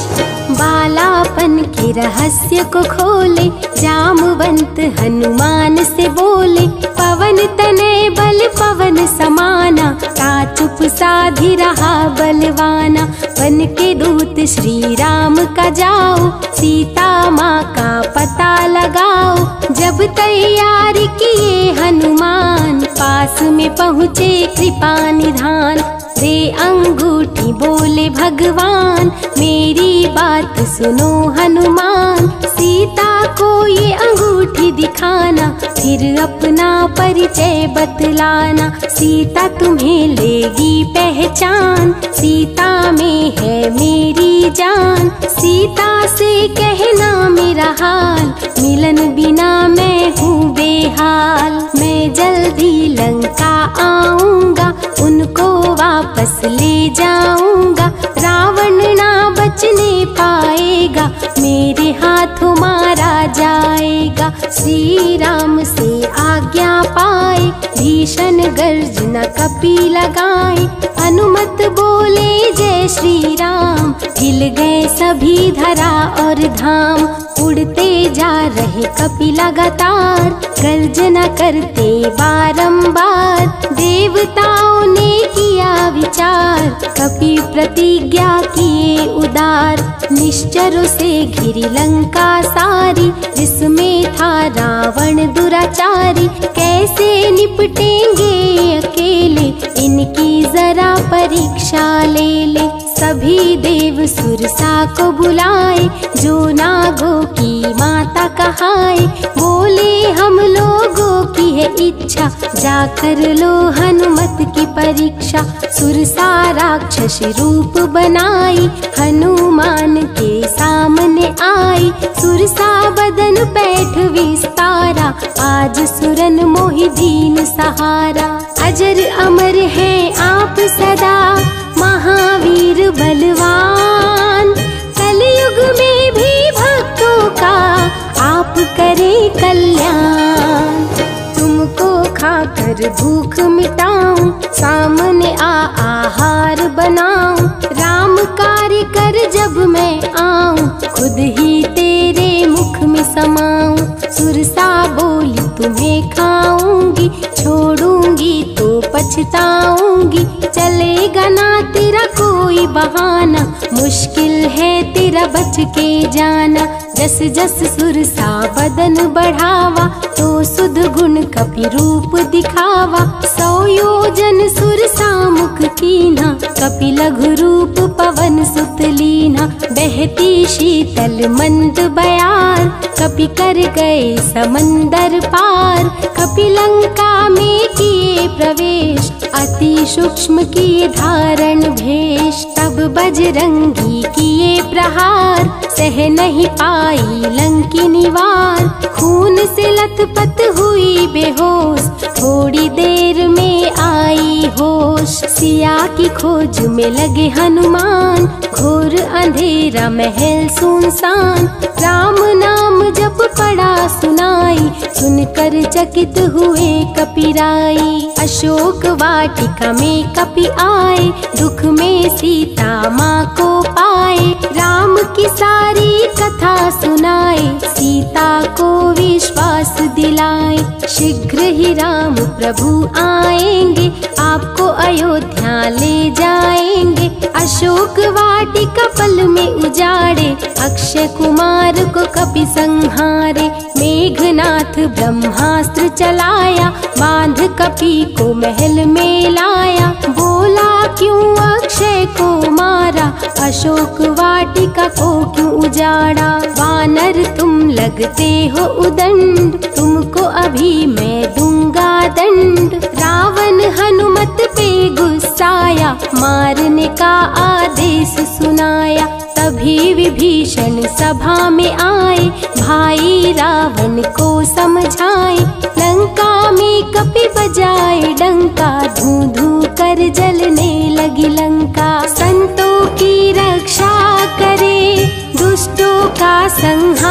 बालापन के रहस्य को खोले, जामवंत हनुमान से बोले। पवन तनय बल पवन समाना, ता चुप साधी रहा बलवाना। बन के दूत श्री राम का जाओ, सीता माँ का पता लगाओ। जब तैयारी किए हनुमान, पास में पहुँचे कृपा निधान। दे अंगूठी बोले भगवान, मेरी बात सुनो हनुमान। सीता को ये अंगूठी दिखाना, फिर अपना परिचय बतलाना। सीता तुम्हें लेगी पहचान, सीता में है मेरी जान। सीता से कहना मेरा हाल, मिलन बिना मैं हूँ बेहाल। मैं जल्दी लंका आऊँगा, उनको वापस ले जाऊंगा। रावण ना बचने पाएगा, मेरे हाथों मारा जाएगा। श्री राम से आज्ञा पाए, भीषण गर्जना कपि लगाए। हनुमत बोले जय श्री राम, हिल गए सभी धरा और धाम। उड़ते जा रहे कपि लगातार, गर्जना करते बारंबार। देवताओं ने किया विचार, कपि प्रतिज्ञा किए उदार। निश्चरों से घिरी लंका सारी, जिसमें था रावण दुराचारी। कैसे निपटेंगे अकेले, इनकी जरा परीक्षा ले ले। सभी देव सुरसा को बुलाए, जो नागों की माता कहाए। बोले हम लोगों की है इच्छा, जाकर लो हनुमत की परीक्षा। सुरसा राक्षस रूप बनाई, हनुमान के सामने आई। सुरसा बदन पैठ विस्तारा, आज सुरन मोहि दीन सहारा। अजर अमर है आप सदा, महावीर बलवान। कलयुग में भी भक्तों का आप करें कल्याण। तुमको खाकर भूख मिटाऊं, सामने आहार बनाऊं। राम कार्य कर जब मैं आऊं, खुद ही तेरे मुख में समाऊं। सुरसा बोली तुम्हें खाऊंगी, छोड़ूंगी तो पछताऊंगी। चलेगा ना तेरा कोई बहाना, मुश्किल है तेरा बच के जाना। जस जस सुरसा बदन बढ़ावा, तो सुध गुण कपि रूप दिखावा। 100 योजन सुरसा मुख कीन्हा, कपि लघु रूप पवन सुत लीन्हा। बहती शीतल मंद बयार, कपि कर गए समंदर पार। कपि लंका में किए प्रवेश, अति सूक्ष्म किए धारण भेष। तब बजरंगी किए प्रहार, सह नहीं पाई लंकिनी वार। खून से लथपथ हुई बेहोश, थोड़ी देर में आई होश। सिया की खोज में लगे हनुमान, घोर अंधेरा महल सुनसान। राम नाम जप पड़ा सुनाई, सुनकर चकित हुए कपिराई। अशोक वाटिका में कपि आए, दुख में सीता माँ को पाए। राम की सारी कथा सुनाए, सीता को विश्वास दिलाए। शीघ्र ही राम प्रभु आएंगे, आपको अयोध्या ले जाएंगे। अशोक वाटिका पल में उजाड़े, अक्षय कुमार को कपि संहारे। मेघनाथ ब्रह्मास्त्र चलाया, बांध कपि को महल में लाया। बोला क्यों अक्षय को मारा, अशोक वाटिका को क्यों उजाड़ा। वानर तुम लगते हो उदंड, तुमको अभी मैं दूंगा दंड। रावण हनुमत पे गुस्साया, मारने का आदेश सुनाया। तभी विभीषण सभा में आए, भाई रावण को समझाए। लंका में कपि बजाए डंका, धू धू कर जलने लगी लंका। संतों की रक्षा करे, दुष्टों का संहार